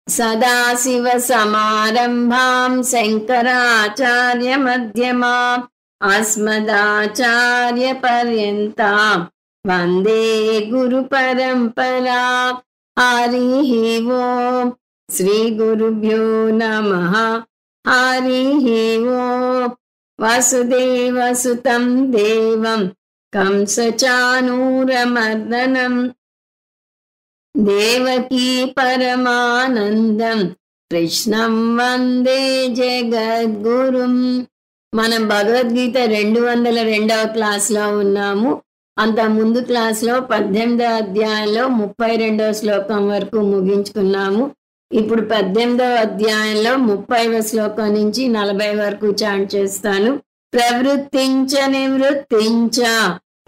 सदाशिवसमारम्भां शङ्कराचार्यमध्यमाम् अस्मदाचार्यपर्यन्तां वन्दे गुरुपरम्परा। हरिः ओम् श्रीगुरुभ्यो नमः। हरिः ओम् वसुदेवसुतं देवं कंसचाणूरमर्दनम् देवकी परमानंदం కృష్ణం వందే జగద్గురుం. మనం భగవద్గీత 202వ క్లాస్లో ఉన్నాము. అంత ముందు క్లాస్లో 18వ అధ్యాయంలో 32వ శ్లోకం వరకు ముగించుకున్నాము. ఇప్పుడు 18వ అధ్యాయంలో 30వ శ్లోకం నుంచి 40 వరకు చాంట్ చేస్తాను. ప్రవృత్తించ నివృత్తించ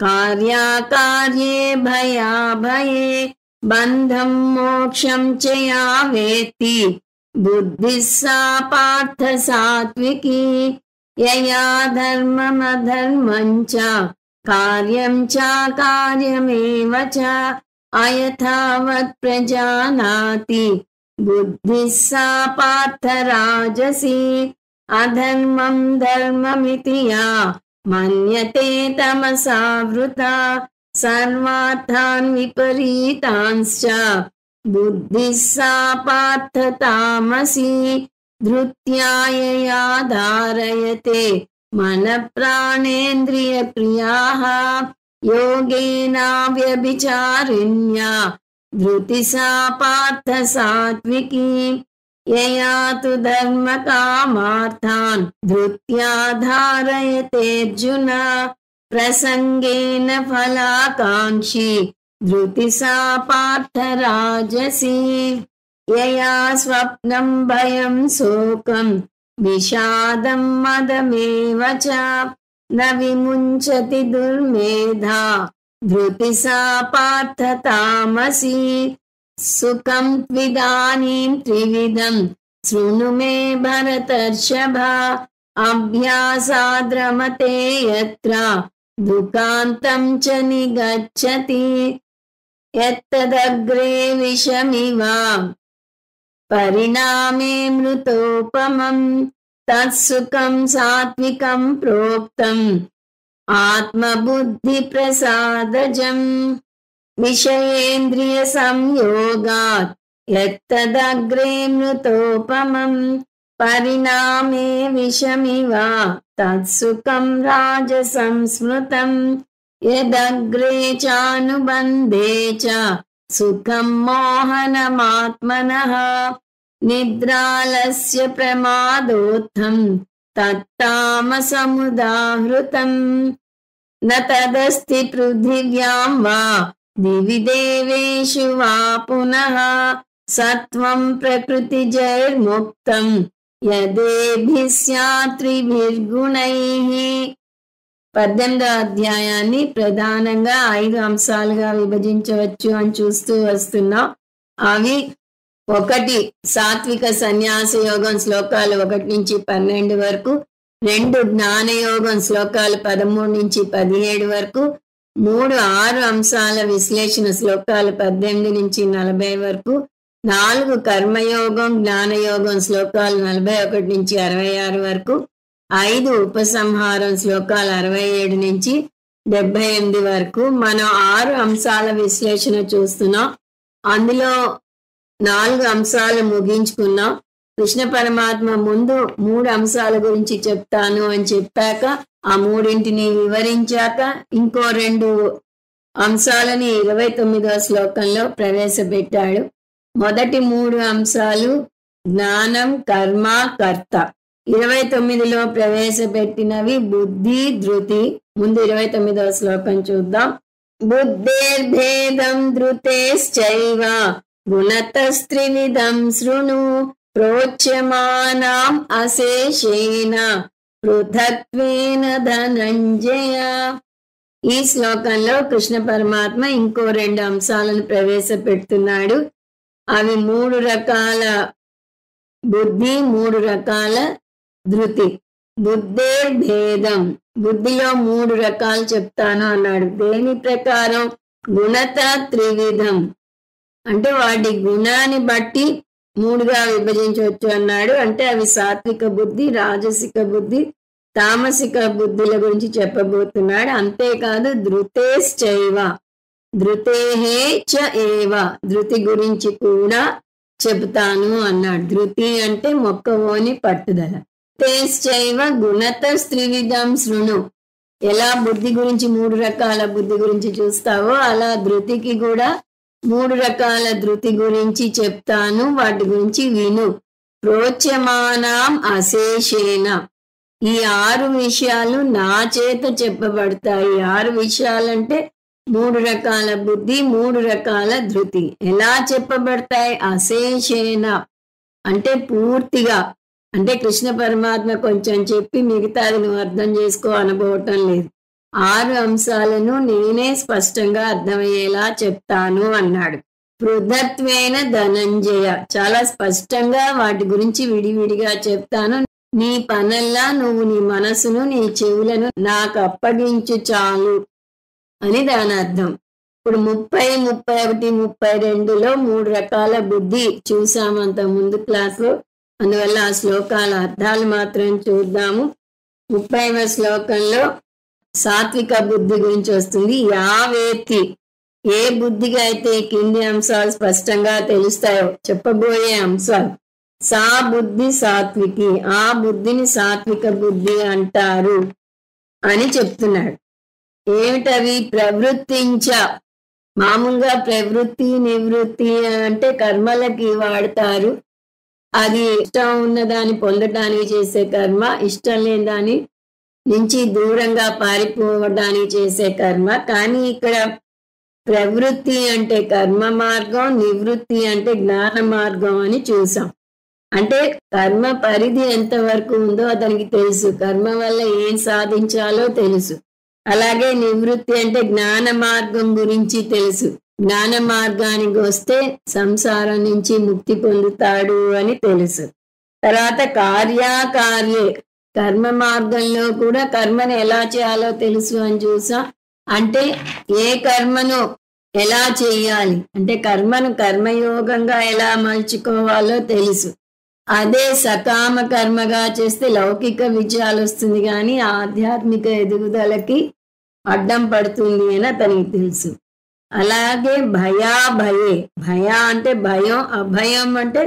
కార్యాకార్యే భయాభయే బంధం మోక్షం చ యా వేత్తి బుద్ధిः సా పార్థ సాత్వికీ యయా ధర్మమధర్మం చ కార్యం చ కార్యమేవ చ అయథావత్ ప్రజానాతి బుద్ధిः సా పార్థ రాజసీ అధర్మం ధర్మమితి యా మన్యతే తమసా వృతా సర్వార్థాన్ విపరీతాంశ్చ బుద్ధిः సా పార్థ తామసీ ధృత్యాయయా ధారయతే మనః ప్రాణేంద్రియ ప్రియాః యోగేనా వ్యభిచారిణ్యా ధృతి సా పార్థ సాత్వికీ యయా తు ధర్మ కామార్థాన్ ధృత్యా ధారయతే అర్జున ప్రసంగేన ఫలాకాంక్షి ధృతి సా పార్థ రాజసీ యయా స్వప్నం భయం శోకం విషాదం మదమేవ చ న విముంచతి దుర్మేధా ధృతి సా పార్థ తామసీ సుఖం త్విదానీం త్రివిధం శృణు మే భరతర్షభ అభ్యాసాద్రమతే యత్ర దుఃఖాంతం చ నిగచ్చతి యత్తదగ్రే విషమివ పరిణామే మృతోపమం తత్సుఖం సాత్వికం ప్రోక్తం ఆత్మబుద్ధి ప్రసాదజం విషయేంద్రియ సంయోగాత్ యత్తదగ్రే మృతోపమం పరిణామే విషమివ తత్సుఖం రాజసం స్మృతం యదగ్రే చానుబంధే చ సుఖం మోహనమాత్మనః నిద్రాలస్య ప్రమాదోత్థం తత్తామసముదాహృతం న తదస్తి పృథివ్యాం వా దివి దేవేషు వా పునః సత్వం ప్రకృతిజైర్ముక్తం యదేభిః స్యాత్ త్రిభిర్గుణైః. 18వ అధ్యాయాన్ని ప్రధానంగా 5 అంశాలుగా విభజించవచ్చు అని చూస్తూ వస్తున్నాం. అవి 1 సాత్విక సన్యాస యోగం శ్లోకాలు 1 నుంచి 12 వరకు, 2 జ్ఞానయోగం శ్లోకాలు 13 నుంచి 17 వరకు, 3 6 అంశాల విశ్లేషణ శ్లోకాలు 18 నుంచి 40 వరకు, 4 కర్మయోగం జ్ఞానయోగం శ్లోకాలు 41 నుంచి 66 వరకు, 5 ఉపసంహారం శ్లోకాలు 67 నుంచి 78 వరకు మనం 6 అంశాల విశ్లేషణ చూస్తున్నాం. అందులో 4 అంశాలు ముగించుకున్నాం. కృష్ణ పరమాత్మ ముందు 3 అంశాల గురించి చెప్తాను అని చెప్పాక ఆ 3ంటిని వివరించాక ఇంకో 2 అంశాలని 29వ శ్లోకంలో ప్రవేశపెట్టాడు. మొదటి 3 అంశాలు జ్ఞానం, కర్మ, కర్త. 29లో ప్రవేశపెట్టినవి బుద్ధి, ధృతి. ముందు 29వ శ్లోకం చూద్దాం. బుద్ధేర్భేదం ధృతేశ్చైవ గుణతస్త్రివిధం శృణు ప్రోచ్యమానాం అశేషేణ పృథక్త్వేన ధనంజయ. ఈ శ్లోకంలో కృష్ణ పరమాత్మ ఇంకో 2 అంశాలను ప్రవేశపెడుతున్నాడు. అవి 3 రకాల బుద్ధి, 3 రకాల ధృతి. బుద్ధేర్భేదం, బుద్ధిలో 3 రకాలు చెప్తాను అన్నాడు. దేని ప్రకారం? గుణత త్రివిధం, అంటే వాటి గుణాన్ని బట్టి మూడుగా విభజించవచ్చు అన్నాడు. అంటే అవి సాత్విక బుద్ధి, రాజసిక బుద్ధి, తామసిక బుద్ధుల గురించి చెప్పబోతున్నాడు. అంతేకాదు ధృతేశ్చైవ, ధృతేహే చ ఏవ, ధృతి గురించి కూడా చెబుతాను అన్నాడు. ధృతి అంటే మొక్కవోని పట్టుదల. ధృతేశ్చైవ గుణతస్త్రివిధం శృణు, ఎలా బుద్ధి గురించి 3 రకాల బుద్ధి గురించి చూస్తావో అలా ధృతికి కూడా 3 రకాల ధృతి గురించి చెప్తాను, వాటి గురించి విను. ప్రోచ్యమానాం అశేషేణ, ఈ 6 విషయాలు నా చేత చెప్పబడతాయి. 6 విషయాలంటే 3 రకాల బుద్ధి, 3 రకాల ధృతి. ఎలా చెప్పబడతాయి? అశేషేణ అంటే పూర్తిగా. అంటే కృష్ణ పరమాత్మ కొంచెం చెప్పి మిగతాది నువ్వు అర్థం చేసుకో అనుకోవటం లేదు. 6 అంశాలను నేనే స్పష్టంగా అర్థమయ్యేలా చెప్తాను అన్నాడు. పృథత్వేన ధనంజయ, చాలా స్పష్టంగా వాటి గురించి విడివిడిగా చెప్తాను. నీ పనల్లా నువ్వు నీ మనసును, నీ చెవులను నాకు అప్పగించు చాలు అని దాని అర్థం. ఇప్పుడు 30, 31, 32లో 3 రకాల బుద్ధి చూసామంత ముందు క్లాస్లో. అందువల్ల ఆ శ్లోకాల అర్థాలు మాత్రం చూద్దాము. 30వ శ్లోకంలో సాత్విక బుద్ధి గురించి వస్తుంది. యావేత్తి, ఏ బుద్ధిగా అయితే కింది అంశాలు స్పష్టంగా తెలుస్తాయో చెప్పబోయే అంశాలు, సా బుద్ధి సాత్వికి, ఆ బుద్ధిని సాత్విక బుద్ధి అంటారు అని చెప్తున్నాడు. ఏమిటవి? ప్రవృత్తించ, మామూలుగా ప్రవృత్తి నివృత్తి అంటే కర్మలకి వాడతారు. అది ఇష్టం ఉన్న దాన్ని పొందడానికి చేసే కర్మ, ఇష్టం లేని దాని నుంచి దూరంగా పారిపోవడానికి చేసే కర్మ. కానీ ఇక్కడ ప్రవృత్తి అంటే కర్మ మార్గం, నివృత్తి అంటే జ్ఞాన మార్గం అని చూసాం. అంటే కర్మ పరిధి ఎంతవరకు ఉందో అతనికి తెలుసు, కర్మ వల్ల ఏం సాధించాలో తెలుసు. అలాగే నివృత్తి అంటే జ్ఞాన మార్గం గురించి తెలుసు. జ్ఞాన మార్గానికి వస్తే సంసారం నుంచి ముక్తి పొందుతాడు అని తెలుసు. తర్వాత కార్యాకార్యే, కర్మ మార్గంలో కూడా కర్మను ఎలా చేయాలో తెలుసు అని చూసాం. అంటే ఏ కర్మను ఎలా చేయాలి అంటే కర్మను కర్మయోగంగా ఎలా మలుచుకోవాలో తెలుసు. అదే సకామ కర్మగా చేస్తే లౌకిక విజయాలు వస్తుంది, కానీ ఆధ్యాత్మిక ఎదుగుదలకి అడ్డం పడుతుంది అని అతనికి తెలుసు. అలాగే భయే, భయ అంటే భయం, అభయం అంటే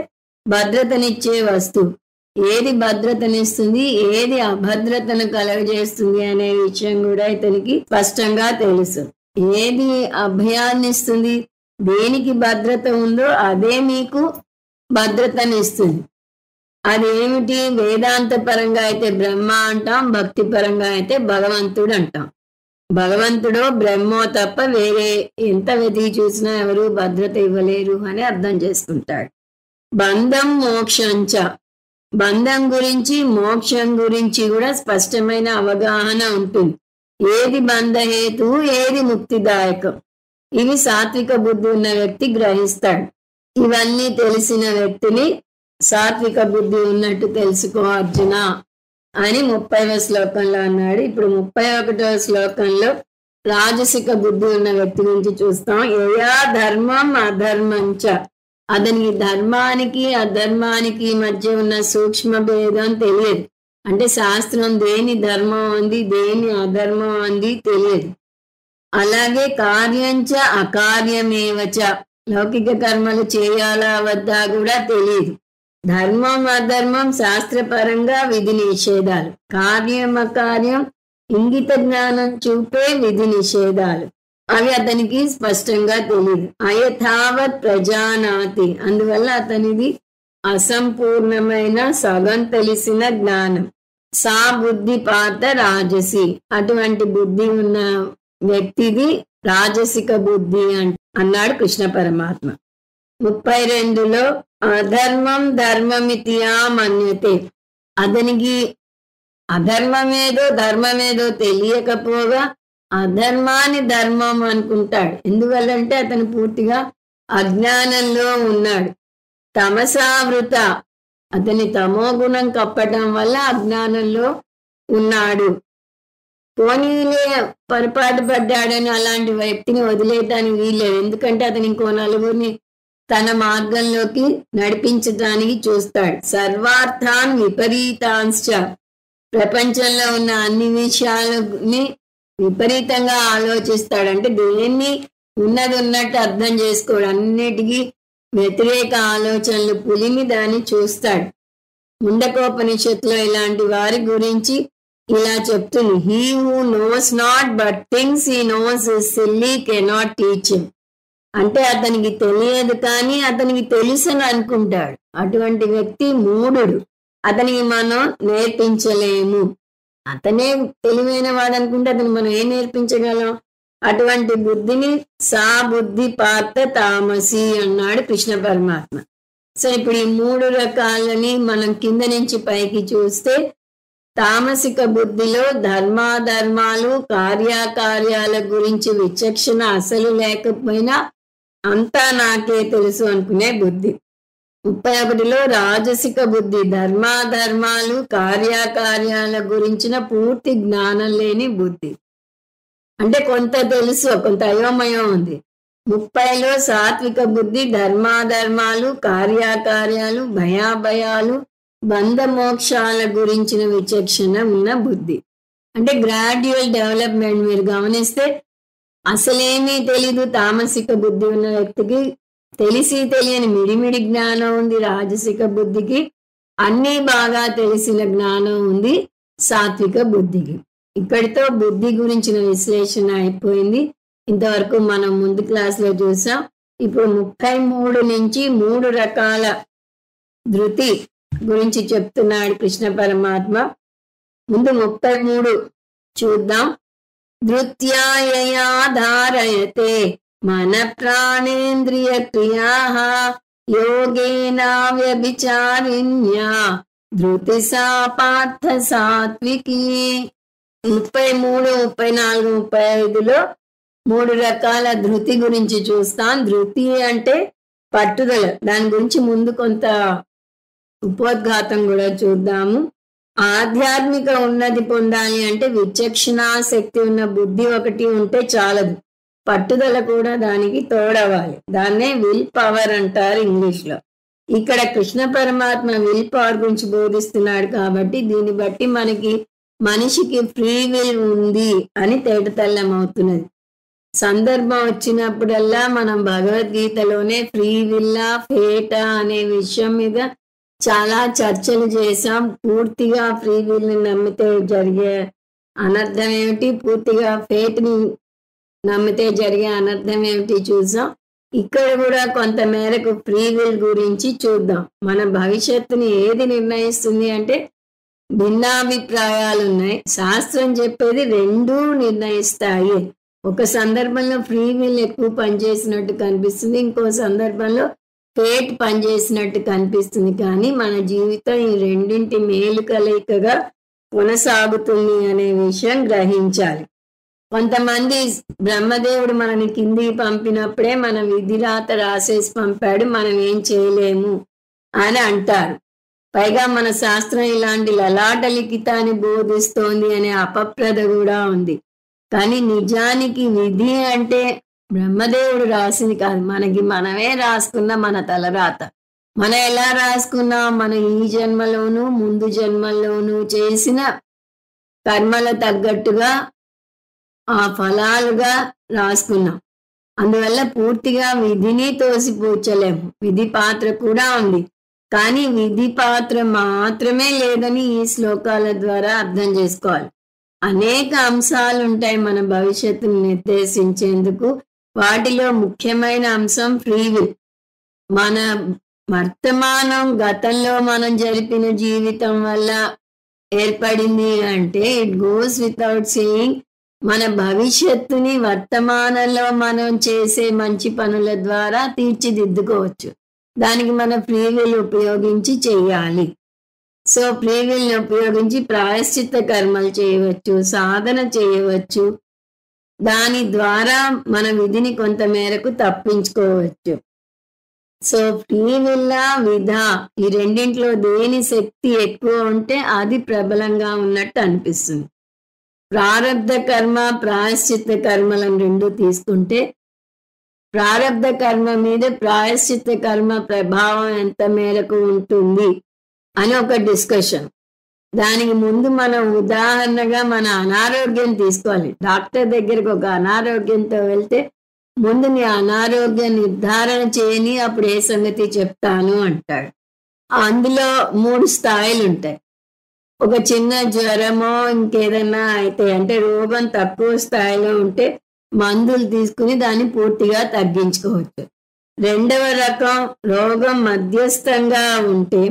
భద్రతనిచ్చే వస్తువు. ఏది భద్రతనిస్తుంది, ఏది అభద్రతను కలగజేస్తుంది అనే విషయం కూడా ఇతనికి స్పష్టంగా తెలుసు. ఏది అభయాన్ని ఇస్తుంది, దేనికి భద్రత ఉందో అదే మీకు భద్రతనిస్తుంది. అదేమిటి? వేదాంత పరంగా అయితే బ్రహ్మ అంటాం, భక్తి పరంగా అయితే భగవంతుడు అంటాం. భగవంతుడో బ్రహ్మో తప్ప వేరే ఎంత వెతికి చూసినా ఎవరు భద్రత ఇవ్వలేరు అని అర్థం చేసుకుంటాడు. బంధం మోక్షంచ, బంధం గురించి మోక్షం గురించి కూడా స్పష్టమైన అవగాహన ఉంటుంది. ఏది బంధహేతు, ఏది ముక్తిదాయకం, ఇవి సాత్విక బుద్ధి ఉన్న వ్యక్తి గ్రహిస్తాడు. ఇవన్నీ తెలిసిన వ్యక్తిని సాత్విక బుద్ధి ఉన్నట్టు తెలుసుకో అర్జున అని 30వ శ్లోకంలో అన్నాడు. ఇప్పుడు 31వ శ్లోకంలో రాజసిక బుద్ధి ఉన్న వ్యక్తి గురించి చూస్తాం. యయా ధర్మం అధర్మంచ, అతనికి ధర్మానికి అధర్మానికి మధ్య ఉన్న సూక్ష్మ భేదం తెలియదు. అంటే శాస్త్రం దేని ధర్మం అంది, దేని అధర్మం అంది తెలియదు. అలాగే కార్యంచ అకార్యమేవచ, లౌకిక కర్మలు చేయాలా వద్దా కూడా తెలియదు. ధర్మం అధర్మం శాస్త్రపరంగా విధి నిషేధాలు, కార్యం అకార్యం ఇంగిత జ్ఞానం చూపే విధి నిషేధాలు, అవి అతనికి స్పష్టంగా తెలియదు. అయథావత్ ప్రజానాతి, అందువల్ల అతనిది అసంపూర్ణమైన సగం తెలిసిన జ్ఞానం. సా బుద్ధి పాత రాజసి, అటువంటి బుద్ధి ఉన్న వ్యక్తిది రాజసిక బుద్ధి అన్నాడు కృష్ణ పరమాత్మ. 32లో అధర్మం ధర్మమితియా మన్యతే, అతనికి అధర్మమేదో ధర్మమేదో తెలియకపోగా అధర్మాన్ని ధర్మం అనుకుంటాడు. ఎందువల్లంటే అతను పూర్తిగా అజ్ఞానంలో ఉన్నాడు. తమసావృత, అతని తమో గుణం కప్పటం వల్ల అజ్ఞానంలో ఉన్నాడు. పోనీలే పొరపాటు పడ్డాడని అలాంటి వ్యక్తిని వదిలేయటానికి వీల్లేదు. ఎందుకంటే అతను ఇంకో నలుగురిని తన మార్గంలోకి నడిపించడానికి చూస్తాడు. సర్వార్థాన్ విపరీతాంశ్చ, ప్రపంచంలో ఉన్న అన్ని విషయాలని విపరీతంగా ఆలోచిస్తాడు. అంటే దేన్ని ఉన్నది ఉన్నట్టు అర్థం చేసుకోడు, అన్నిటికీ వ్యతిరేక ఆలోచనలు పులిమి దాన్ని చూస్తాడు. ముండకోపనిషత్తులో ఇలాంటి వారి గురించి ఇలా చెప్తుంది. He who knows not but things he knows is silly cannot teach him. అంటే అతనికి తెలియదు కానీ అతనికి తెలుసని అనుకుంటాడు. అటువంటి వ్యక్తి మూఢుడు, అతనికి మనం నేర్పించలేము. అతనే తెలివైన వాడు అనుకుంటే అతను మనం ఏం నేర్పించగలం? అటువంటి బుద్ధిని సా బుద్ధి పాత్ర తామసి అన్నాడు కృష్ణ పరమాత్మ. సో ఇప్పుడు ఈ 3 రకాలని మనం కింద నుంచి పైకి చూస్తే, తామసిక బుద్ధిలో ధర్మాధర్మాలు కార్యకార్యాల గురించి విచక్షణ అసలు లేకపోయినా అంతా నాకే తెలుసు అనుకునే బుద్ధి. 31లో రాజసిక బుద్ధి, ధర్మాధర్మాలు కార్యకార్యాల గురించిన పూర్తి జ్ఞానం లేని బుద్ధి. అంటే కొంత తెలుసు, కొంత అయోమయం ఉంది. 30లో సాత్విక బుద్ధి, ధర్మాధర్మాలు కార్యకార్యాలు భయాభయాలు బంధమోక్షాల గురించిన విచక్షణ ఉన్న బుద్ధి. అంటే గ్రాడ్యువల్ డెవలప్మెంట్. మీరు గమనిస్తే అసలేమీ తెలీదు తామసిక బుద్ధి ఉన్న వ్యక్తికి, తెలిసి తెలియని మిడిమిడి జ్ఞానం ఉంది రాజసిక బుద్ధికి, అన్నీ బాగా తెలిసిన జ్ఞానం ఉంది సాత్విక బుద్ధికి. ఇక్కడితో బుద్ధి గురించిన విశ్లేషణ అయిపోయింది. ఇంతవరకు మనం ముందు క్లాస్లో చూసాం. ఇప్పుడు 33 నుంచి 3 రకాల ధృతి గురించి చెప్తున్నాడు కృష్ణ పరమాత్మ. ముందు 33 చూద్దాం. ధృత్యాయయా ధారయతే మన ప్రాణేంద్రియ క్రియాః యోగేనా వ్యభిచారిణ్యా ధృతి సా పార్థ సాత్వికీ. 33, 34, 35లో 3 రకాల ధృతి గురించి చూస్తాం. ధృతి అంటే పట్టుదల. దాని గురించి ముందు కొంత ఉపోద్ఘాతం కూడా చూద్దాము. ఆధ్యాత్మిక ఉన్నతి పొందాలి అంటే విచక్షణా శక్తి ఉన్న బుద్ధి ఒకటి ఉంటే చాలదు, పట్టుదల కూడా దానికి తోడవాలి. దాన్నే విల్ పవర్ అంటారు ఇంగ్లీష్లో. ఇక్కడ కృష్ణ పరమాత్మ విల్ పవర్ గురించి బోధిస్తున్నాడు కాబట్టి దీన్ని బట్టి మనిషికి ఫ్రీ విల్ ఉంది అని తేటతెల్లం అవుతున్నది. సందర్భం వచ్చినప్పుడల్లా మనం భగవద్గీతలోనే ఫ్రీ విల్లా ఫేటా అనే విషయం మీద చాలా చర్చలు చేశాం. పూర్తిగా ఫ్రీ విల్ని నమ్మితే జరిగే అనర్థం ఏమిటి, పూర్తిగా ఫేట్ని నమ్మితే జరిగే అనర్థం ఏమిటి చూసాం. ఇక్కడ కూడా కొంత మేరకు ఫ్రీ విల్ గురించి చూద్దాం. మన భవిష్యత్తుని ఏది నిర్ణయిస్తుంది అంటే భిన్నాభిప్రాయాలు ఉన్నాయి. శాస్త్రం చెప్పేది రెండూ నిర్ణయిస్తాయి. ఒక సందర్భంలో ఫ్రీ విల్ ఎక్కువ పనిచేసినట్టు కనిపిస్తుంది, ఇంకో సందర్భంలో ఫేట్ పనిచేసినట్టు కనిపిస్తుంది. కానీ మన జీవితం ఈ రెండింటి మేలు కలయికగా కొనసాగుతుంది అనే విషయం గ్రహించాలి. కొంతమంది బ్రహ్మదేవుడు మనని కిందికి పంపినప్పుడే మన విధిరాత రాసేసి పంపాడు, మనం ఏం చేయలేము అని అంటారు. పైగా మన శాస్త్రం ఇలాంటి లలాట లిఖితాన్ని బోధిస్తోంది అనే అపప్రద కూడా ఉంది. కానీ నిజానికి విధి అంటే బ్రహ్మదేవుడు రాసింది కాదు, మనమే రాసుకున్న మన తలరాత. మనం ఎలా రాసుకున్నాం? మన ఈ జన్మలోనూ ముందు జన్మల్లోనూ చేసిన కర్మల తగ్గట్టుగా ఆ ఫలాలుగా రాసుకున్నాం. అందువల్ల పూర్తిగా విధిని తోసిపూచలేము. విధి పాత్ర కూడా ఉంది, కానీ విధి పాత్ర మాత్రమే లేదని ఈ శ్లోకాల ద్వారా అర్థం చేసుకోవాలి. అనేక అంశాలు ఉంటాయి మన భవిష్యత్తును నిర్దేశించేందుకు. వాటిలో ముఖ్యమైన అంశం ఫ్రీ విల్. మన వర్తమానం గతంలో మనం జరిపిన జీవితం వల్ల ఏర్పడింది అంటే ఇట్ గోస్ వితౌట్ సేయింగ్ మన భవిష్యత్తుని వర్తమానంలో మనం చేసే మంచి పనుల ద్వారా తీర్చిదిద్దుకోవచ్చు. దానికి మన ఫ్రీ విల్ ఉపయోగించి చేయాలి. సో ఫ్రీ విల్ని ఉపయోగించి ప్రాయశ్చిత్త కర్మలు చేయవచ్చు, సాధన చేయవచ్చు. దాని ద్వారా మన విధిని కొంత మేరకు తప్పించుకోవచ్చు. సో ఫ్రీ విల్లా విధ ఈ రెండింటిలో దేని శక్తి ఎక్కువ ఉంటే అది ప్రబలంగా ఉన్నట్టు అనిపిస్తుంది. ప్రారబ్ధ కర్మ ప్రాయశ్చిత్త కర్మలను రెండు తీసుకుంటే ప్రారబ్ధ కర్మ మీద ప్రాయశ్చిత్త కర్మ ప్రభావం ఎంత మేరకు ఉంటుంది అని ఒక డిస్కషన్. దానికి ముందు మనం ఉదాహరణగా మన అనారోగ్యం తీసుకోవాలి. డాక్టర్ దగ్గరికి ఒక అనారోగ్యంతో వెళ్తే ముందు నీ అనారోగ్య నిర్ధారణ చేయని అప్పుడు ఏ సంగతి చెప్తాను అంటాడు. అందులో 3 స్థాయిలు ఉంటాయి. ఒక చిన్న జ్వరమో ఇంకేదన్నా అయితే అంటే రోగం తక్కువ స్థాయిలో ఉంటే మందులు తీసుకుని దాన్ని పూర్తిగా తగ్గించుకోవచ్చు. రెండవ రకం రోగం మధ్యస్థంగా ఉంటే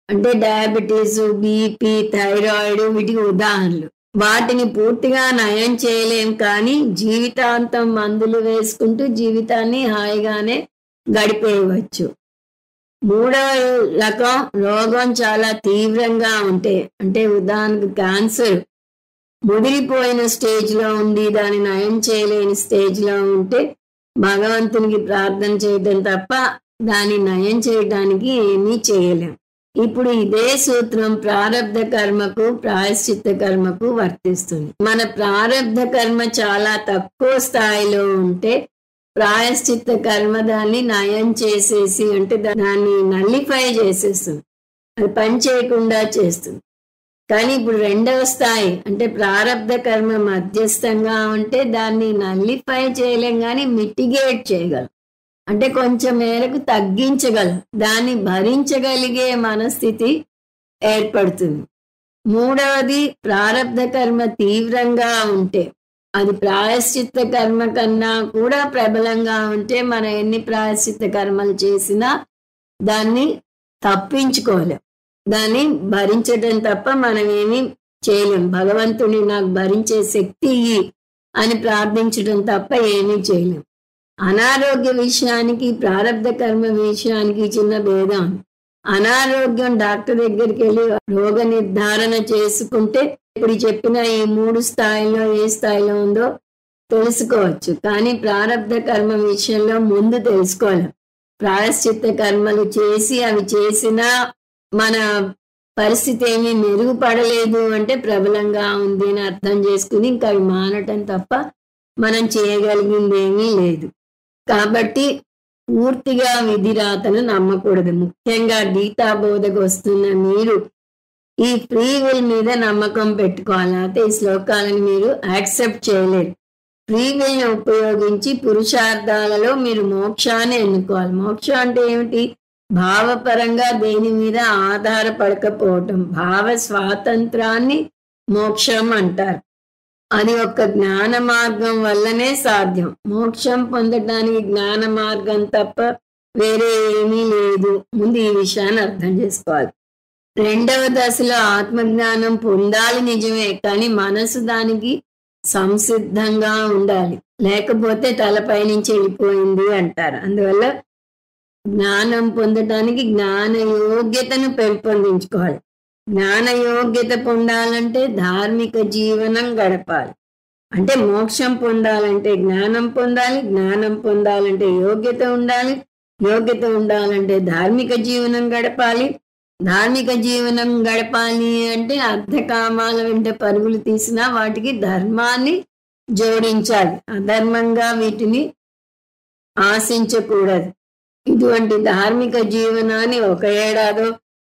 అంటే డయాబెటీస్, బీపీ, థైరాయిడ్ వీటికి ఉదాహరణలు. వాటిని పూర్తిగా నయం చేయలేం, కానీ జీవితాంతం మందులు వేసుకుంటూ జీవితాన్ని హాయిగానే గడిపేయవచ్చు. మూడవ రకం రోగం చాలా తీవ్రంగా ఉంటే అంటే ఉదాహరణకు క్యాన్సర్ ముదిరిపోయిన స్టేజ్లో ఉండి దాన్ని నయం చేయలేని స్టేజ్లో ఉంటే భగవంతునికి ప్రార్థన చేయడం తప్ప దాన్ని నయం చేయడానికి ఏమీ చేయలేం. ఇప్పుడు ఇదే సూత్రం ప్రారబ్ధ కర్మకు ప్రాయశ్చిత్త కర్మకు వర్తిస్తుంది. మన ప్రారబ్ధ కర్మ చాలా తక్కువ స్థాయిలో ఉంటే ప్రాయశ్చిత్త కర్మ దాన్ని నయం చేసేసి అంటే దాన్ని నల్లిఫై చేసేస్తుంది, అది పని చేయకుండా చేస్తుంది. కానీ ఇప్పుడు రెండవ స్థాయి అంటే ప్రారబ్ధ కర్మ మధ్యస్థంగా ఉంటే దాన్ని నల్లిఫై చేయలేం, కానీ మిటిగేట్ చేయగలం, అంటే కొంచెం మేరకు తగ్గించగలం, దాన్ని భరించగలిగే మనస్థితి ఏర్పడుతుంది. మూడవది ప్రారబ్ధ కర్మ తీవ్రంగా ఉంటే అది ప్రాయశ్చిత్త కర్మ కన్నా కూడా ప్రబలంగా ఉంటే మనం ఎన్ని ప్రాయశ్చిత్త కర్మలు చేసినా దాన్ని తప్పించుకోలేం, దాన్ని భరించడం తప్ప మనం ఏమీ చేయలేం. భగవంతుని నాకు భరించే శక్తి ఇయ్యి అని ప్రార్థించడం తప్ప ఏమీ చేయలేం. అనారోగ్య విషయానికి ప్రారబ్ధ కర్మ విషయానికి చిన్న భేదం. అనారోగ్యం డాక్టర్ దగ్గరికి వెళ్ళి రోగ నిర్ధారణ చేసుకుంటే ఇప్పుడు చెప్పిన ఈ 3 స్థాయిలో ఏ స్థాయిలో ఉందో తెలుసుకోవచ్చు. కానీ ప్రారబ్ధ కర్మ విషయంలో ముందు తెలుసుకోలేం. ప్రాయశ్చిత్త కర్మలు చేసి అవి చేసినా మన పరిస్థితి ఏమీ మెరుగుపడలేదు అంటే ప్రబలంగా ఉంది అని అర్థం చేసుకుని ఇంకా అవి మానటం తప్ప మనం చేయగలిగింది ఏమీ లేదు. కాబట్టి పూర్తిగా విధిరాతను నమ్మకూడదు. ముఖ్యంగా గీతా బోధకు వస్తున్న మీరు ఈ ఫ్రీ విల్ మీద నమ్మకం పెట్టుకోవాలి, అయితే ఈ శ్లోకాలను మీరు యాక్సెప్ట్ చేయలేరు. ఫ్రీ విల్ ని ఉపయోగించి పురుషార్థాలలో మీరు మోక్షాన్ని ఎన్నుకోవాలి. మోక్షం అంటే ఏమిటి? భావపరంగా దేని మీద ఆధారపడకపోవటం, భావ స్వాతంత్రాన్ని మోక్షం అంటారు. అది ఒక్క జ్ఞాన మార్గం వల్లనే సాధ్యం. మోక్షం పొందడానికి జ్ఞాన మార్గం తప్ప వేరే ఏమీ లేదు. ముందు ఈ విషయాన్ని అర్థం చేసుకోవాలి. రెండవ దశలో ఆత్మజ్ఞానం పొందాలి నిజమే, కానీ మనసు దానికి సంసిద్ధంగా ఉండాలి, లేకపోతే తలపై నుంచి వెళ్ళిపోయింది అంటారు. అందువల్ల జ్ఞానం పొందటానికి జ్ఞాన యోగ్యతను పెంపొందించుకోవాలి. జ్ఞాన యోగ్యత పొందాలంటే ధార్మిక జీవనం గడపాలి. అంటే మోక్షం పొందాలంటే జ్ఞానం పొందాలి, జ్ఞానం పొందాలంటే యోగ్యత ఉండాలి, యోగ్యత ఉండాలంటే ధార్మిక జీవనం గడపాలి, ధార్మిక జీవనం గడపాలి అంటే అర్ధకామాల వెంట పరుగులు తీసినా వాటికి ధర్మాన్ని జోడించాలి, అధర్మంగా వీటిని ఆశించకూడదు. ఇటువంటి ధార్మిక జీవనాన్ని 1 ఏడాదో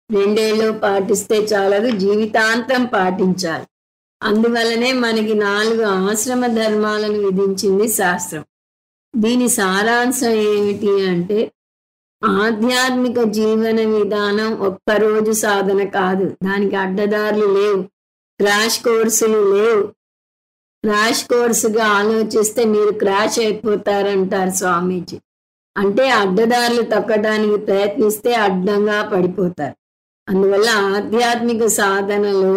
2 ఏళ్ళు పాటిస్తే చాలదు, జీవితాంతం పాటించాలి. అందువల్లనే మనకి 4 ఆశ్రమ ధర్మాలను విధించింది శాస్త్రం. దీని సారాంశం ఏమిటి అంటే ఆధ్యాత్మిక జీవన విధానం ఒక్కరోజు సాధన కాదు, దానికి అడ్డదారులు లేవు, క్రాష్ కోర్సులు లేవు. క్రాష్ కోర్సుగా ఆలోచిస్తే మీరు క్రాష్ అయిపోతారంటారు స్వామీజీ. అంటే అడ్డదారులు తొక్కడానికి ప్రయత్నిస్తే అడ్డంగా పడిపోతారు. అందువల్ల ఆధ్యాత్మిక సాధనలో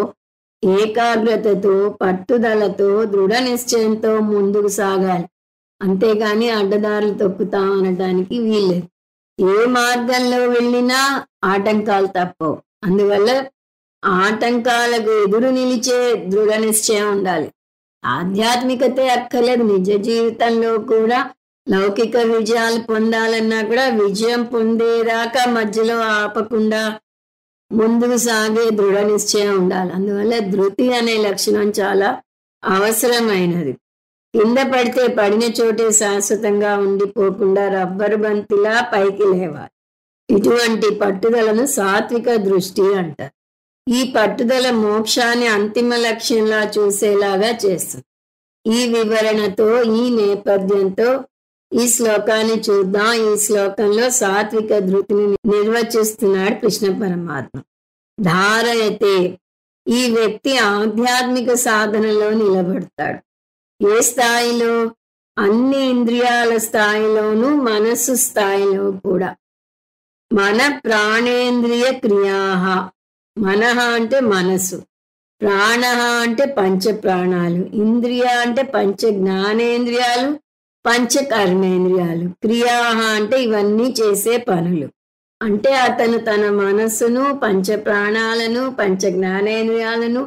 ఏకాగ్రతతో, పట్టుదలతో, దృఢ నిశ్చయంతో ముందుకు సాగాలి. అంతేగాని అడ్డదారులు తొక్కుతాం అనడానికి వీల్లేదు. ఏ మార్గంలో వెళ్ళినా ఆటంకాలు తప్పవు. అందువల్ల ఆటంకాలకు ఎదురు నిలిచే దృఢ నిశ్చయం ఉండాలి. ఆధ్యాత్మికతే అక్కర్లేదు, నిజ జీవితంలో కూడా లౌకిక విజయాలు పొందాలన్నా కూడా విజయం పొందేదాకా మధ్యలో ఆపకుండా ముందుకు సాగే దృఢ నిశ్చయం ఉండాలి. అందువల్ల ధృతి అనే లక్షణం చాలా అవసరమైనది. కింద పడితే పడిన చోటే శాశ్వతంగా ఉండిపోకుండా రబ్బరు బంతిలా పైకి లేవాలి. ఇటువంటి పట్టుదలను సాత్విక దృష్టి అంటారు. ఈ పట్టుదల మోక్షాన్ని అంతిమ లక్ష్యంలా చూసేలాగా చేస్తుంది. ఈ వివరణతో, ఈ నేపథ్యంతో ఈ శ్లోకాన్ని చూద్దాం. ఈ శ్లోకంలో సాత్విక ధృతిని నిర్వచిస్తున్నాడు కృష్ణ పరమాత్మ. ధారయతే, ఈ వ్యక్తి ఆధ్యాత్మిక సాధనలో నిలబడతాడు. ఏ స్థాయిలో? అన్ని ఇంద్రియాల స్థాయిలోనూ, మనస్సు స్థాయిలో కూడా. మన ప్రాణేంద్రియ క్రియాహ, మనః అంటే మనసు, ప్రాణ అంటే పంచ ప్రాణాలు, ఇంద్రియ అంటే పంచ జ్ఞానేంద్రియాలు, పంచ కర్మేంద్రియాలు, క్రియాహ అంటే ఇవన్నీ చేసే పనులు. అంటే అతను తన మనస్సును, పంచ ప్రాణాలను, పంచ జ్ఞానేంద్రియాలను,